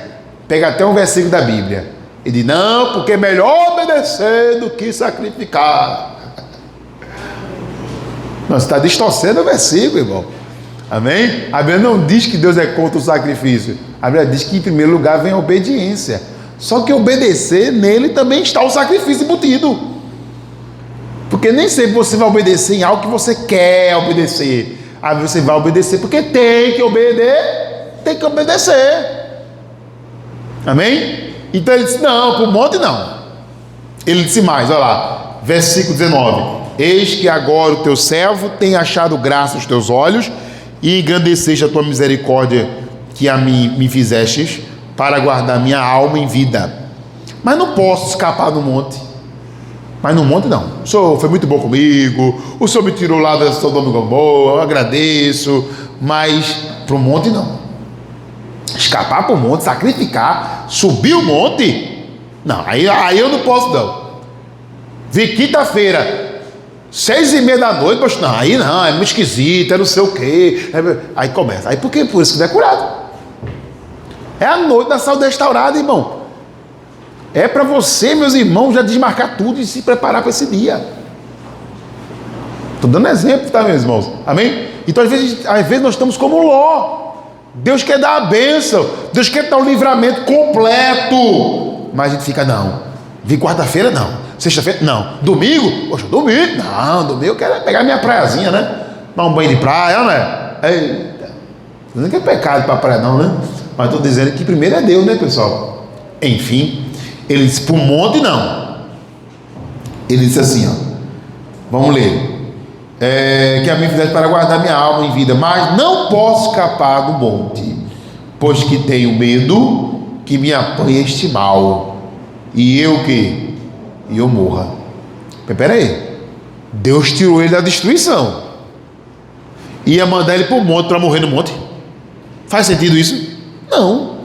pega até um versículo da Bíblia e diz: não, porque é melhor obedecer do que sacrificar. Não, você está distorcendo o versículo, irmão. Amém? A Bíblia não diz que Deus é contra o sacrifício. A Bíblia diz que em primeiro lugar vem a obediência. Só que obedecer, nele também está o sacrifício embutido. Porque nem sempre você vai obedecer em algo que você quer obedecer. Aí você vai obedecer porque tem que obedecer. Amém? Então ele disse: não, para o monte não. Ele disse mais, olha lá, versículo 19: eis que agora o teu servo tem achado graça aos teus olhos, e engrandeceste a tua misericórdia que a mim me fizestes, para guardar minha alma em vida. Mas não posso escapar do monte. Mas no monte não. O Senhor foi muito bom comigo, o Senhor me tirou lá da Sodoma e Gomorra, eu agradeço, mas para o monte não. Escapar para o monte, sacrificar, subir o monte, não, aí eu não posso não. Vi quinta-feira, 6:30 da noite, poxa, não, aí não, é muito esquisito, é não sei o quê. Aí começa, aí por isso que não é curado. É a noite da saúde restaurada, irmão. É para você, meus irmãos, já desmarcar tudo e se preparar para esse dia. Estou dando exemplo, tá, meus irmãos? Amém? Então, às vezes nós estamos como Ló. Deus quer dar a bênção, Deus quer dar o livramento completo. Mas a gente fica, não. Vi quarta-feira, não. Sexta-feira, não. Domingo? Poxa, domingo? Não, domingo eu quero pegar minha praiazinha, né? Dar um banho de praia, não é? Eita. Não é que é pecado para praia, não, né? Mas estou dizendo que primeiro é Deus, né, pessoal? Enfim. Ele disse, para o monte não. Ele disse assim, ó, vamos ler. Que a mim fizesse para guardar minha alma em vida, mas não posso escapar do monte, pois que tenho medo que me apanhe este mal, e eu morra. Espera aí, Deus tirou ele da destruição, ia mandar ele para o monte para morrer no monte? Faz sentido isso? Não.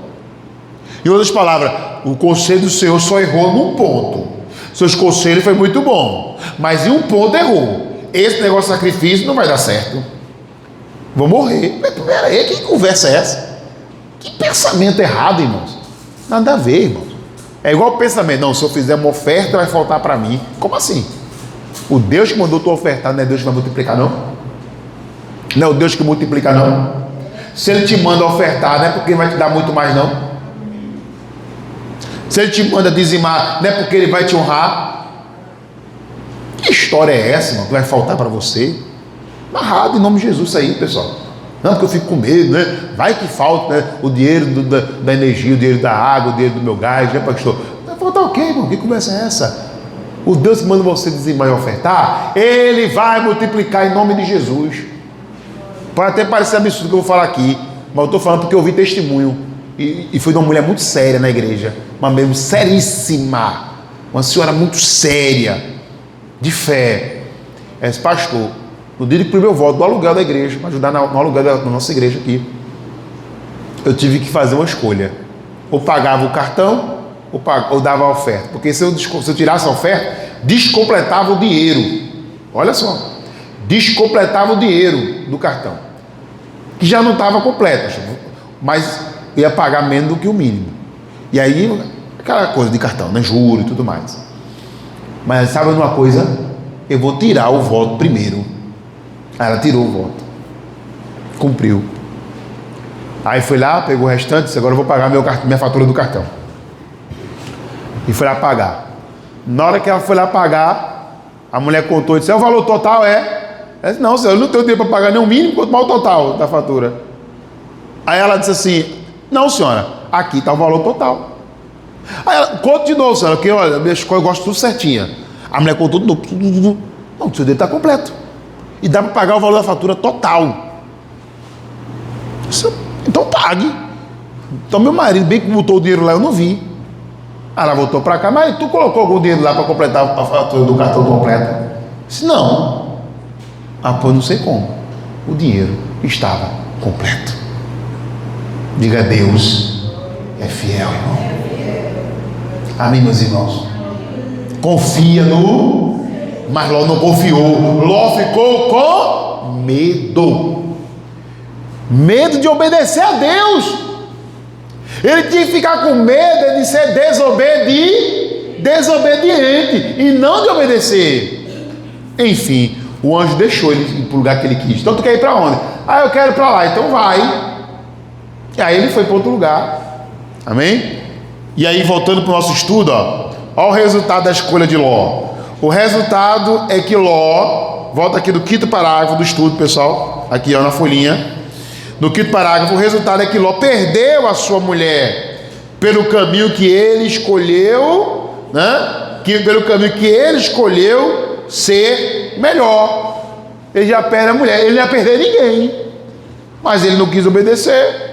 Em outras palavras, o conselho do Senhor só errou num ponto. Seus conselhos foi muito bom, mas em um ponto errou. Esse negócio de sacrifício não vai dar certo. Vou morrer. Pera aí, que conversa é essa? Que pensamento errado, irmãos. Nada a ver, irmãos. É igual o pensamento, não, se eu fizer uma oferta vai faltar para mim. Como assim? O Deus que mandou tu ofertar não é Deus que vai multiplicar, não? Não é o Deus que multiplica, não? Se Ele te manda ofertar, não é porque Ele vai te dar muito mais, não? Se Ele te manda dizimar, não é porque Ele vai te honrar? Que história é essa, irmão, que vai faltar para você? Amarrado em nome de Jesus isso aí, pessoal. Não, porque eu fico com medo, né? Vai que falta, né? O dinheiro da energia, o dinheiro da água, o dinheiro do meu gás, né, pastor? Vai faltar o quê, irmão? Que conversa é essa? O Deus que manda você dizimar e ofertar, Ele vai multiplicar em nome de Jesus. Pode até parecer absurdo o que eu vou falar aqui, mas eu estou falando porque eu ouvi testemunho. E foi de uma mulher muito séria na igreja, uma mesmo seríssima, uma senhora muito séria, de fé. Esse pastor, no dia que eu volto do aluguel da igreja, para ajudar no aluguel da nossa igreja aqui, eu tive que fazer uma escolha: ou pagava o cartão ou dava a oferta, porque se eu tirasse a oferta, descompletava o dinheiro. Olha só, descompletava o dinheiro do cartão, que já não estava completo, mas ia pagar menos do que o mínimo. E aí, aquela coisa de cartão, né? Juro e tudo mais. Mas sabe uma coisa? Eu vou tirar o voto primeiro. Aí ela tirou o voto. Cumpriu. Aí foi lá, pegou o restante, disse, agora eu vou pagar minha fatura do cartão. E foi lá pagar. Na hora que ela foi lá pagar, a mulher contou e disse, o valor total é? Ela disse, não, senhor, eu não tenho dinheiro para pagar nem o mínimo, quanto mais o total da fatura. Aí ela disse assim, não, senhora, aqui está o valor total. Aí ela, conta de novo, senhora, porque olha, minhas coisas eu gosto tudo certinha. A mulher contou tudo. Não, o seu dinheiro está completo. E dá para pagar o valor da fatura total. Então pague. Então meu marido, bem que botou o dinheiro lá, eu não vi. Aí ela voltou para cá, mas tu colocou algum dinheiro lá para completar a fatura do cartão completa? Disse, não. Ah, pô, não sei como. O dinheiro estava completo. Diga, Deus é fiel, irmão. Amém, meus irmãos? Confia no... Mas Ló não confiou. Ló ficou com medo. Medo de obedecer a Deus. Ele tinha que ficar com medo de ser desobediente e não de obedecer. Enfim, o anjo deixou ele ir para o lugar que ele quis. Então tu quer ir para onde? Ah, eu quero ir para lá. Então vai. E aí ele foi para outro lugar. Amém? E aí, voltando para o nosso estudo, ó o resultado da escolha de Ló. O resultado é que Ló, volta aqui do quinto parágrafo do estudo, pessoal, aqui ó, na folhinha, no quinto parágrafo, o resultado é que Ló perdeu a sua mulher pelo caminho que ele escolheu, né? Pelo caminho que ele escolheu ser melhor. Ele já perde a mulher, ele não ia perder ninguém, mas ele não quis obedecer.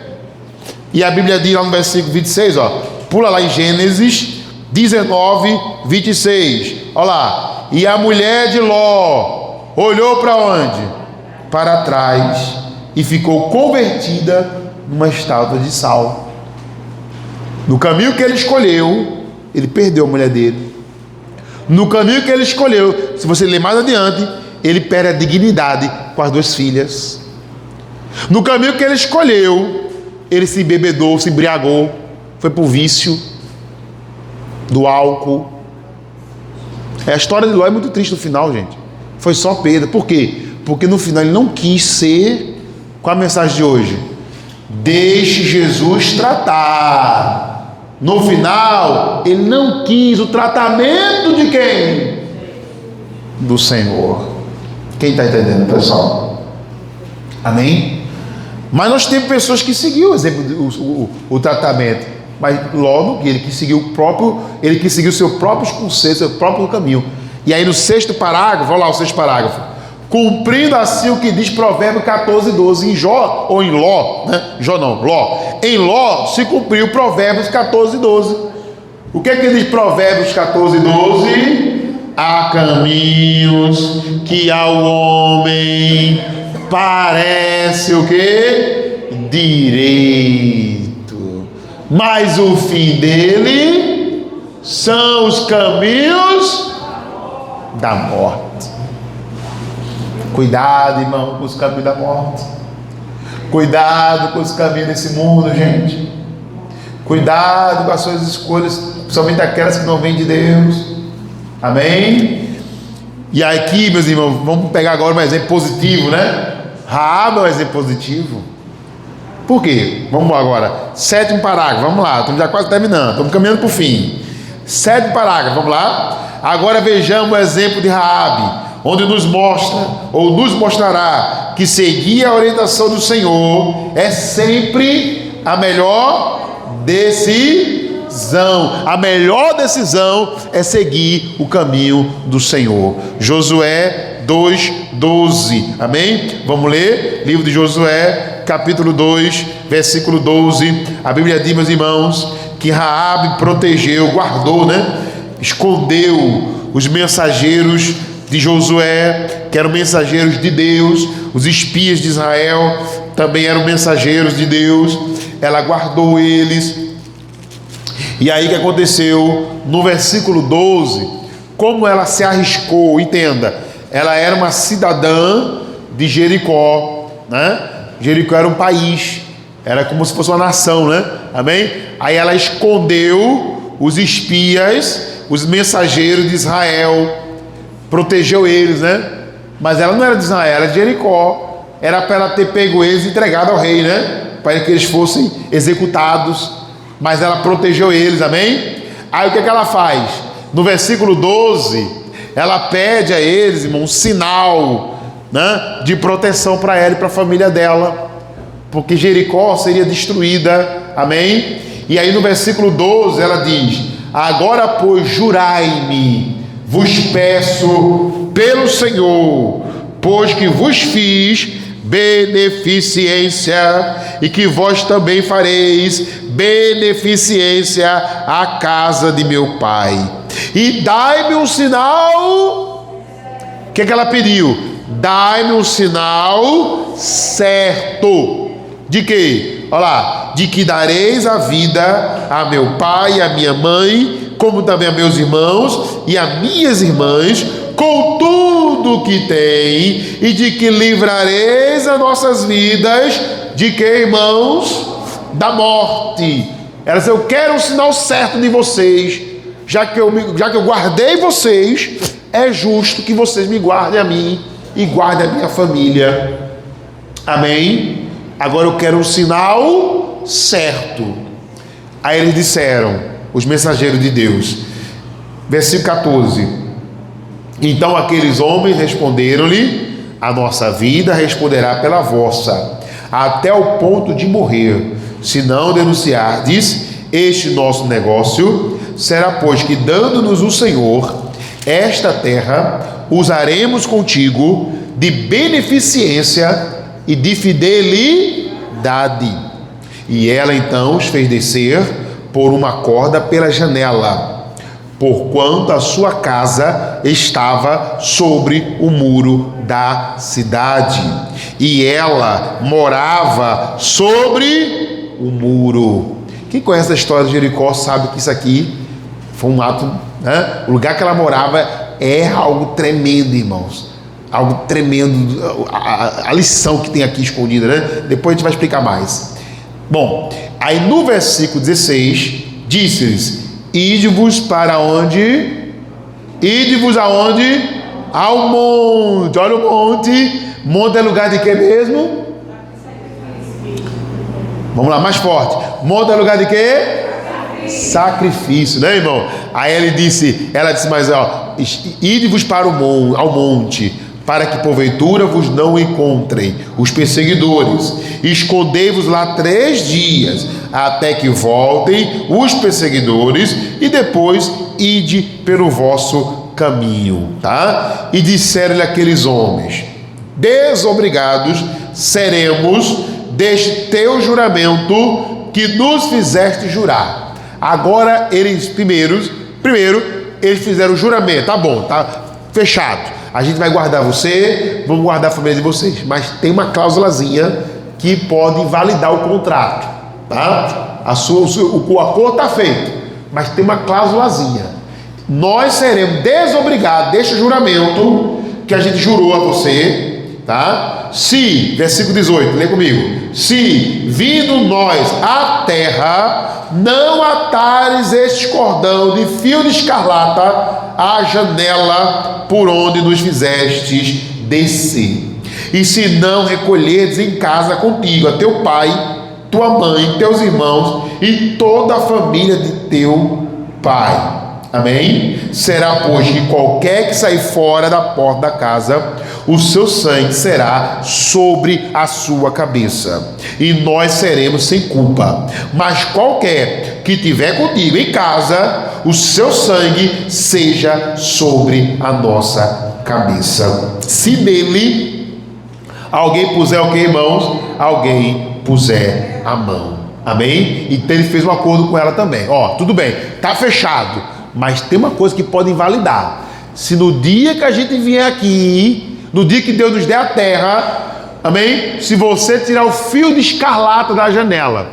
E a Bíblia diz lá no versículo 26, ó, pula lá em Gênesis 19, 26, olha lá. E a mulher de Ló olhou para onde? Para trás, e ficou convertida numa estátua de sal. No caminho que ele escolheu, ele perdeu a mulher dele. No caminho que ele escolheu, se você ler mais adiante, ele perde a dignidade com as 2 filhas. No caminho que ele escolheu, ele se embebedou, se embriagou, foi para o vício do álcool. A história de Ló é muito triste no final, gente. Foi só perda. Por quê? Porque no final ele não quis ser. Qual a mensagem de hoje? Deixe Jesus tratar. No final, ele não quis o tratamento de quem? Do Senhor. Quem está entendendo, pessoal? Amém? Mas nós temos pessoas que seguiu o tratamento. Mas logo que ele que seguiu o seu próprio conceito, seu próprio caminho. E aí no 6º parágrafo, olha lá o 6º parágrafo. Cumprindo assim o que diz Provérbio 14, 12, em Jó, ou em Ló, né? Jó não, Ló. Em Ló se cumpriu Provérbios 14, 12. O que é que diz Provérbios 14, 12? Há caminhos que ao homem parece o quê? Direito, mas o fim dele são os caminhos da morte. Cuidado, irmão, com os caminhos da morte. Cuidado com os caminhos desse mundo, gente. Cuidado com as suas escolhas, principalmente aquelas que não vêm de Deus. Amém? E aqui, meus irmãos, vamos pegar agora um exemplo positivo, né? Raabe é um exemplo positivo. Por quê? Vamos lá agora. 7º parágrafo, vamos lá. Estamos já quase terminando, estamos caminhando para o fim. 7º parágrafo, vamos lá. Agora vejamos o exemplo de Raabe, onde nos mostra, ou nos mostrará, que seguir a orientação do Senhor é sempre a melhor decisão. A melhor decisão é seguir o caminho do Senhor. Josué 2:12. Amém? Vamos ler? Livro de Josué, capítulo 2, versículo 12. A Bíblia diz, meus irmãos, que Raabe protegeu, guardou, né? Escondeu os mensageiros de Josué, que eram mensageiros de Deus. Os espias de Israel também eram mensageiros de Deus. Ela guardou eles. E aí o que aconteceu? No versículo 12, como ela se arriscou, entenda, ela era uma cidadã de Jericó, né? Jericó era um país, era como se fosse uma nação, né? Amém? Aí ela escondeu os espias, os mensageiros de Israel, protegeu eles, né? Mas ela não era de Israel, era de Jericó. Era para ela ter pego eles e entregado ao rei, né? Para que eles fossem executados. Mas ela protegeu eles, amém? Aí o que ela faz? No versículo 12, ela pede a eles, irmão, um sinal, né, de proteção para ela e para a família dela, porque Jericó seria destruída, amém? E aí no versículo 12 ela diz: agora pois jurai-me, vos peço pelo Senhor, pois que vos fiz beneficência, e que vós também fareis beneficência à casa de meu pai, e dai-me um sinal. O que ela pediu? Dai-me um sinal certo. De quê? Olha lá, de que dareis a vida a meu pai e a minha mãe, como também a meus irmãos e a minhas irmãs, com tudo que tem, e de que livrareis as nossas vidas, de que, irmãos? Da morte. Ela disse: eu quero um sinal certo de vocês, já que eu guardei vocês, é justo que vocês me guardem a mim e guardem a minha família. Amém? Agora eu quero um sinal certo. Aí eles disseram, os mensageiros de Deus, versículo 14: então aqueles homens responderam-lhe: a nossa vida responderá pela vossa, até o ponto de morrer, se não denunciardes este nosso negócio. Será, pois, que dando-nos o Senhor esta terra, usaremos contigo de beneficência e de fidelidade. E ela então os fez descer por uma corda pela janela, porquanto a sua casa estava sobre o muro da cidade, e ela morava sobre o muro. Quem conhece a história de Jericó sabe que isso aqui foi um ato, né? O lugar que ela morava é algo tremendo, irmãos. Algo tremendo, a lição que tem aqui escondida, né? Depois a gente vai explicar mais. Bom, aí no versículo 16, disse-lhes: ide-vos para onde? Ide-vos aonde? Ao monte. Olha o monte. Monte é lugar de quê mesmo? Vamos lá, mais forte. Monte é lugar de quê? Sacrifício, né, irmão? Aí ela disse, mas ó, ide-vos para ao monte, para que porventura vos não encontrem os perseguidores. Escondei-vos lá 3 dias, até que voltem os perseguidores, e depois ide pelo vosso caminho, tá? E disseram-lhe aqueles homens: desobrigados seremos deste teu juramento que nos fizeste jurar. Agora eles primeiro eles fizeram o juramento. Tá bom, tá fechado. A gente vai guardar você, vamos guardar a família de vocês. Mas tem uma cláusulazinha que pode invalidar o contrato, tá? O acordo está feito, mas tem uma cláusulazinha. Nós seremos desobrigados deste juramento que a gente jurou a você, tá? Se, versículo 18, lê comigo. Se, vindo nós à terra, não atares este cordão de fio de escarlata à janela por onde nos fizestes descer. E se não recolherdes em casa contigo a teu pai, tua mãe, teus irmãos e toda a família de teu pai. Amém? Será, pois, que qualquer que sair fora da porta da casa, o seu sangue será sobre a sua cabeça, e nós seremos sem culpa. Mas qualquer que tiver contigo em casa, o seu sangue seja sobre a nossa cabeça. Se nele alguém puser o que, irmãos? Alguém puser a mão. Amém? Então ele fez um acordo com ela também. Ó, tudo bem, tá fechado, mas tem uma coisa que pode invalidar. Se no dia que a gente vier aqui, no dia que Deus nos der a terra, amém? Se você tirar o fio de escarlata da janela,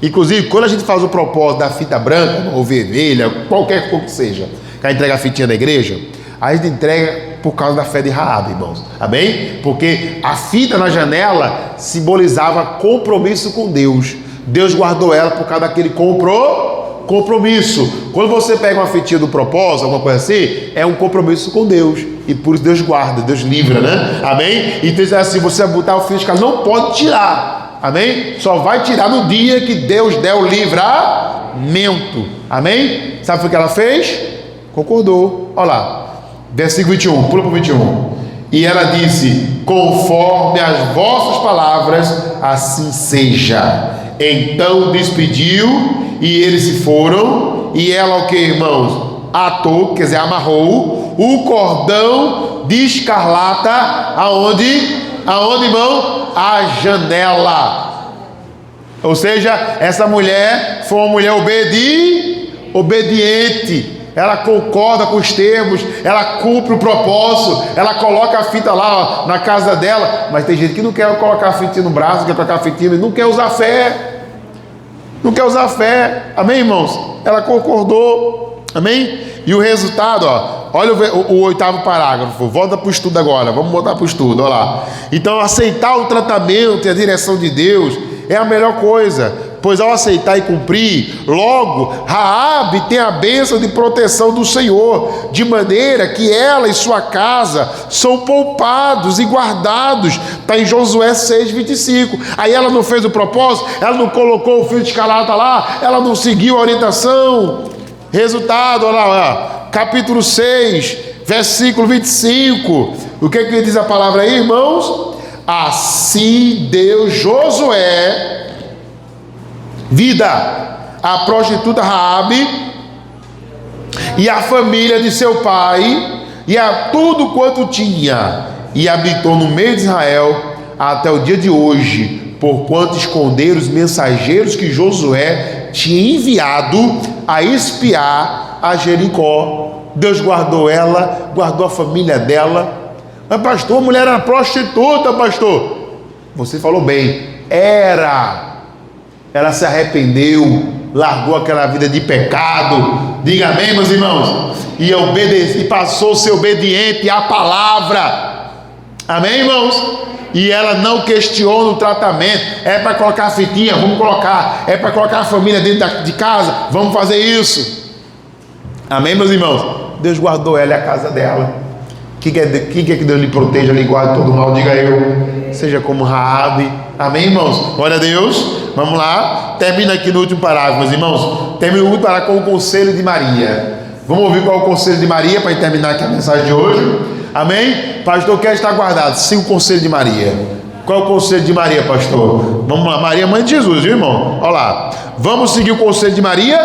inclusive quando a gente faz o propósito da fita branca ou vermelha, qualquer cor que seja, que a gente entrega a fitinha da igreja, a gente entrega por causa da fé de Raabe, irmãos, amém? Porque a fita na janela simbolizava compromisso com Deus. Deus guardou ela por causa daquele compromisso. Quando você pega uma fitinha do propósito, alguma coisa assim, é um compromisso com Deus, e por isso Deus guarda, Deus livra, né? Amém? Então assim, você botar o fio de escarlata, não pode tirar, amém? Só vai tirar no dia que Deus der o livramento, amém? Sabe o que ela fez? Concordou. Olha lá, versículo 21, pula para o 21. E ela disse: conforme as vossas palavras, assim seja. Então despediu, e eles se foram, e ela o que, irmãos? Atou, quer dizer, amarrou o cordão de escarlata aonde, irmão? A janela. Ou seja, essa mulher foi uma mulher obediente. Ela concorda com os termos, ela cumpre o propósito, ela coloca a fita lá, ó, na casa dela. Mas tem gente que não quer colocar a fitinha no braço, não quer colocar a fitinha, não quer usar fé. Não quer usar fé, amém, irmãos? Ela concordou, amém? E o resultado, ó, olha o 8º parágrafo, volta para o estudo agora, vamos voltar para o estudo, olha lá. Então, aceitar o tratamento e a direção de Deus é a melhor coisa, pois ao aceitar e cumprir, logo, Raabe tem a bênção de proteção do Senhor, de maneira que ela e sua casa são poupados e guardados. Está em Josué 6:25. Aí ela não fez o propósito, ela não colocou o fio de escarlata lá, ela não seguiu a orientação. Resultado, olha lá, capítulo 6, versículo 25. O que diz a palavra aí, irmãos? Assim deu Josué vida a prostituta Raabe e a família de seu pai, e a tudo quanto tinha, e habitou no meio de Israel até o dia de hoje, porquanto esconderam os mensageiros que Josué tinha enviado a espiar a Jericó. Deus guardou ela, guardou a família dela. Mas pastor, a mulher era prostituta, pastor. Você falou bem, ela se arrependeu, largou aquela vida de pecado, diga amém, meus irmãos, e passou a ser obediente à palavra, amém, irmãos? E ela não questiona o tratamento. É para colocar a fitinha, vamos colocar. É para colocar a família dentro de casa, vamos fazer isso, amém, meus irmãos? Deus guardou ela e a casa dela. Quem quer que Deus lhe proteja, lhe guarde todo mal? Diga eu. Seja como Raabe. Amém, irmãos? Glória a Deus. Vamos lá. Termina aqui no último parágrafo, meus irmãos. Termina o último parágrafo com o conselho de Maria. Vamos ouvir qual é o conselho de Maria para terminar aqui a mensagem de hoje. Amém? Pastor, quer estar guardado? Siga o conselho de Maria. Qual é o conselho de Maria, pastor? Vamos lá. Maria, mãe de Jesus, viu, irmão? Olha lá. Vamos seguir o conselho de Maria.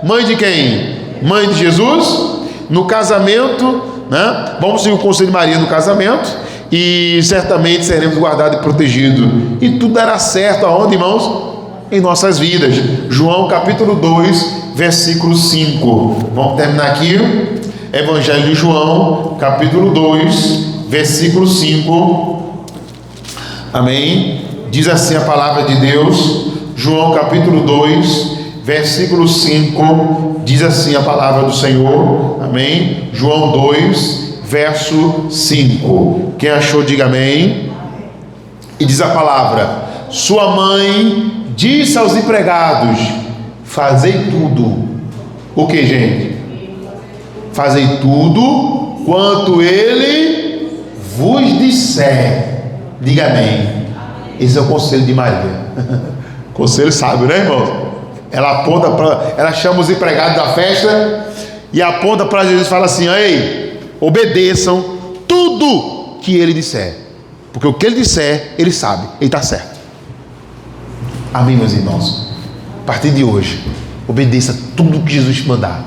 Mãe de quem? Mãe de Jesus. No casamento, né? Vamos seguir o conselho de Maria no casamento, e certamente seremos guardados e protegidos, e tudo dará certo aonde, irmãos? Em nossas vidas. João capítulo 2, versículo 5. Vamos terminar aqui. Evangelho de João capítulo 2, versículo 5. Amém? Diz assim a palavra de Deus. João capítulo 2, versículo 5, diz assim a palavra do Senhor, amém? João 2, verso 5. Quem achou, diga amém. E diz a palavra: sua mãe disse aos empregados: fazei tudo. O que, gente? Fazei tudo quanto ele vos disser. Diga amém. Esse é o conselho de Maria. Conselho sábio, né, irmão? Ela aponta ela chama os empregados da festa e aponta para Jesus e fala assim: ei, obedeçam tudo que ele disser, porque o que ele disser, ele sabe, ele está certo. Amém, meus irmãos? A partir de hoje, obedeça tudo que Jesus te mandar,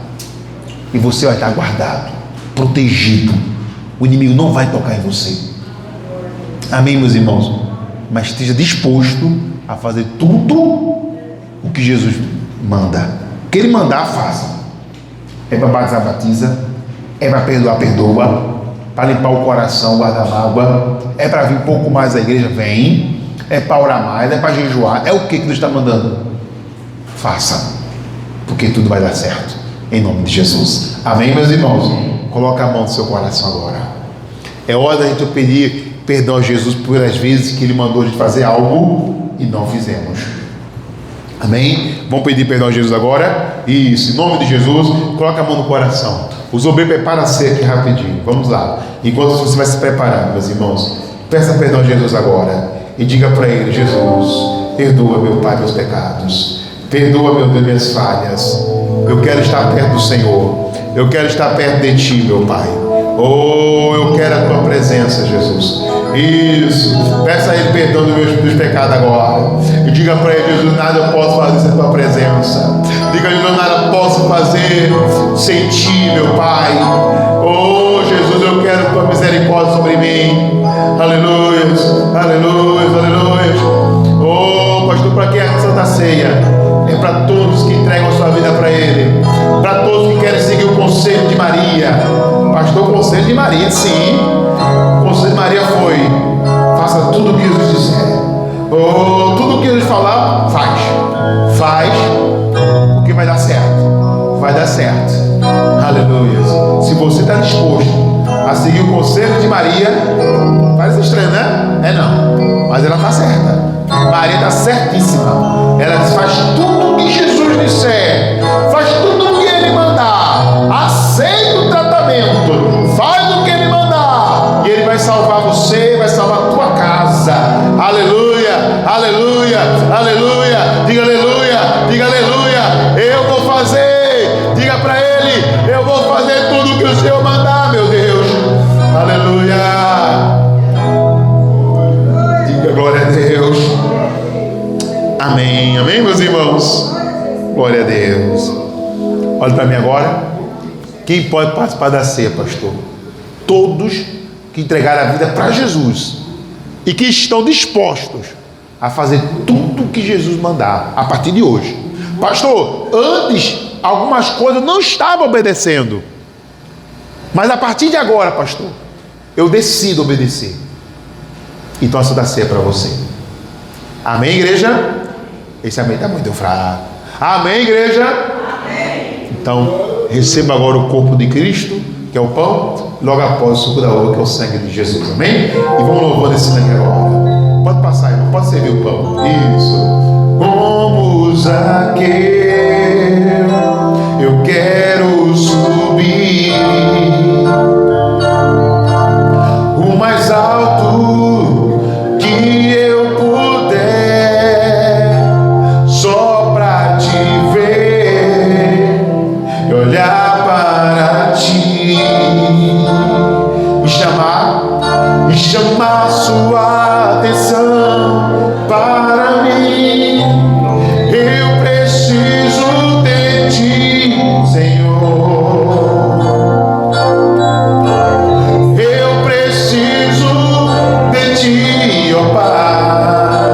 e você vai estar guardado, protegido. O inimigo não vai tocar em você. Amém, meus irmãos? Mas esteja disposto a fazer tudo o que Jesus manda. O que ele mandar, faça. É para batizar, batiza. É para perdoar, perdoa. Para limpar o coração, guarda mágoa. É para vir um pouco mais à igreja, vem. É para orar mais, é para jejuar. É o que Deus está mandando? Faça, porque tudo vai dar certo, em nome de Jesus. Amém, meus irmãos? Coloca a mão no seu coração agora. É hora da gente pedir perdão a Jesus pelas vezes que ele mandou a gente fazer algo e não fizemos. Amém? Vamos pedir perdão a Jesus agora. Isso, em nome de Jesus. Coloca a mão no coração. Os obreiros preparam a ceia aqui rapidinho. Vamos lá. Enquanto você vai se preparando, meus irmãos, peça perdão a Jesus agora e diga para ele: Jesus, perdoa, meu Pai, meus pecados. Perdoa, meu Deus, minhas falhas. Eu quero estar perto do Senhor. Eu quero estar perto de Ti, meu Pai. Oh, eu quero a Tua presença, Jesus. Isso. Peça a Ele perdão dos pecados agora. E diga para Ele: Jesus, nada eu posso fazer sem Tua presença. Diga: Jesus, nada posso fazer sem Ti, meu Pai. Oh, Jesus, eu quero Tua misericórdia sobre mim. Aleluia, aleluia, aleluia. Oh, pastor, para quem é a Santa Ceia? É para todos que entregam a sua vida para Ele, para todos que querem seguir o conselho de Maria. Pastor, o conselho de Maria, sim. O conselho de Maria foi: faça tudo o que Jesus disser. Oh, tudo o que Jesus falar, faz, porque vai dar certo. Vai dar certo. Aleluia. Se você está disposto a seguir o conselho de Maria, parece estranho, né? É não, mas ela está certa. Maria está certíssima. Ela diz: faz tudo o que Jesus disser, faz tudo o que Ele mandar, aceita o tratamento, faz o que Ele mandar, e Ele vai salvar você, vai salvar a tua casa. Aleluia, aleluia, aleluia. Diga aleluia, diga aleluia. Eu vou fazer. Diga para Ele: eu vou fazer tudo o que o Senhor mandar, meu Deus. Aleluia. Diga glória a Deus. Amém, amém, meus irmãos. Glória a Deus. Olha para mim agora. Quem pode participar da ceia, pastor? todos que entregaram a vida para Jesus e que estão dispostos a fazer tudo que Jesus mandar a partir de hoje. Pastor, antes algumas coisas eu não estava obedecendo, mas a partir de agora, pastor, eu decido obedecer. Então a Santa Ceia é para você. Amém, igreja? Esse amém está muito fraco. Amém, igreja? Amém. Então receba agora o corpo de Cristo, que é o pão, logo após o suco da uva, que é o sangue de Jesus. Amém? E vamos louvando esse sangue agora. Pode passar, irmão, pode servir o pão. Isso. Como Zaqueu, eu quero subir o mais alto que eu puder, só pra te ver e olhar para ti e chamar sua atenção para mim. Eu preciso de ti, Senhor. Eu preciso de ti, ó Pai.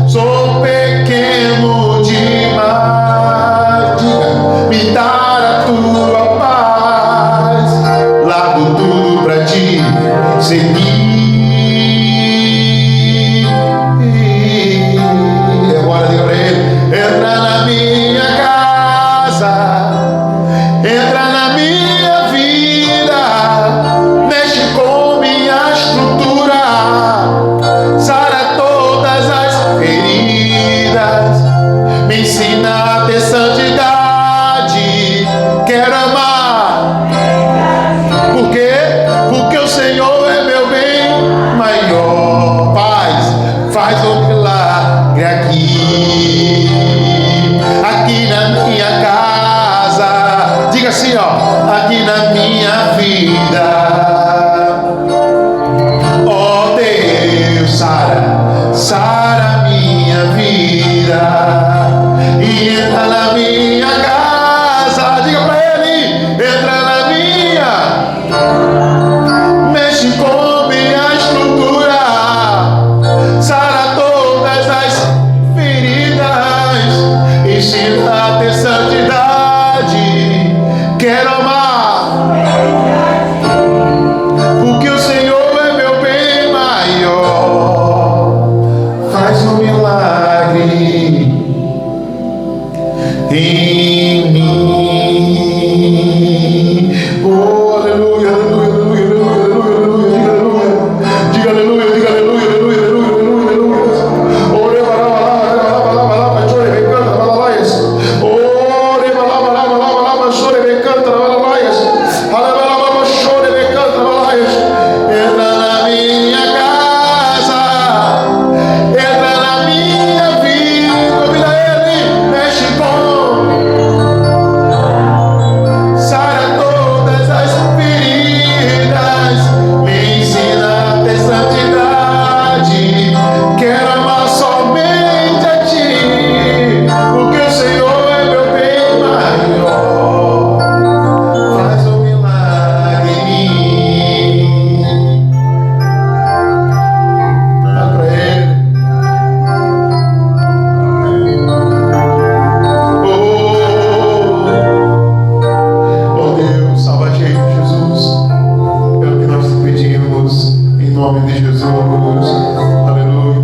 Sou pequeno demais, me dar a tua paz. Largo tudo pra ti seguir. Agora diga pra ele: entra na minha casa, entra na minha vida, mexe com minha estrutura, sara todas as feridas, me ensina a ter santidade. Quero amar. Por quê? Porque o Senhor é meu bem maior. Faz um milagre aqui na minha casa. Diga assim, ó: aqui na minha vida. Ó Deus, sara minha vida e entra na minha casa. Diga pra ele: entra na minha, mexe com minha estrutura, sara todas as feridas, ensina a ter santidade. Quero amar, porque o Senhor é meu bem maior. Faz um milagre em mim. Oh, aleluia, aleluia, aleluia, aleluia, aleluia. Diga aleluia, diga aleluia, aleluia, aleluia, aleluia. Oh, reba lá, chore, vem, canta, balalaias. Oh, reba lá, chore, vem, canta, balalaias. Aleluia, chore, vem, canta, balalaias. Entra na minha casa, entra na minha vida. Convida ele, mexe com, sara todas as feridas, me ensina a ter santidade. Quero amar somente a ti, porque o Senhor é meu bem maior. Faz um milagre em mim. Dá pra ele. Oh Deus, salva a gente, Jesus. É o que nós te pedimos, em nome de Jesus. Aleluia.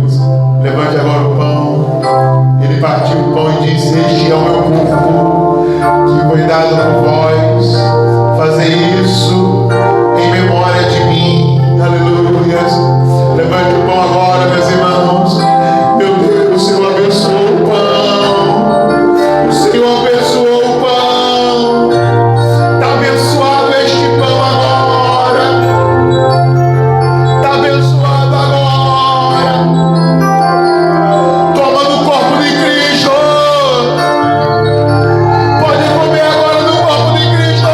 Levante agora o pão. Ele partiu o pão e disse: este é o meu corpo, que foi dado por vós. Fazei isso em memória de mim. Aleluia. Levante o pão agora, meus irmãos. Meu Deus, o Senhor abençoou o pão. O Senhor abençoou o pão. Está abençoado este pão agora. Está abençoado agora. Toma do corpo de Cristo. Pode comer agora do corpo de Cristo.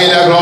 Ele a glória.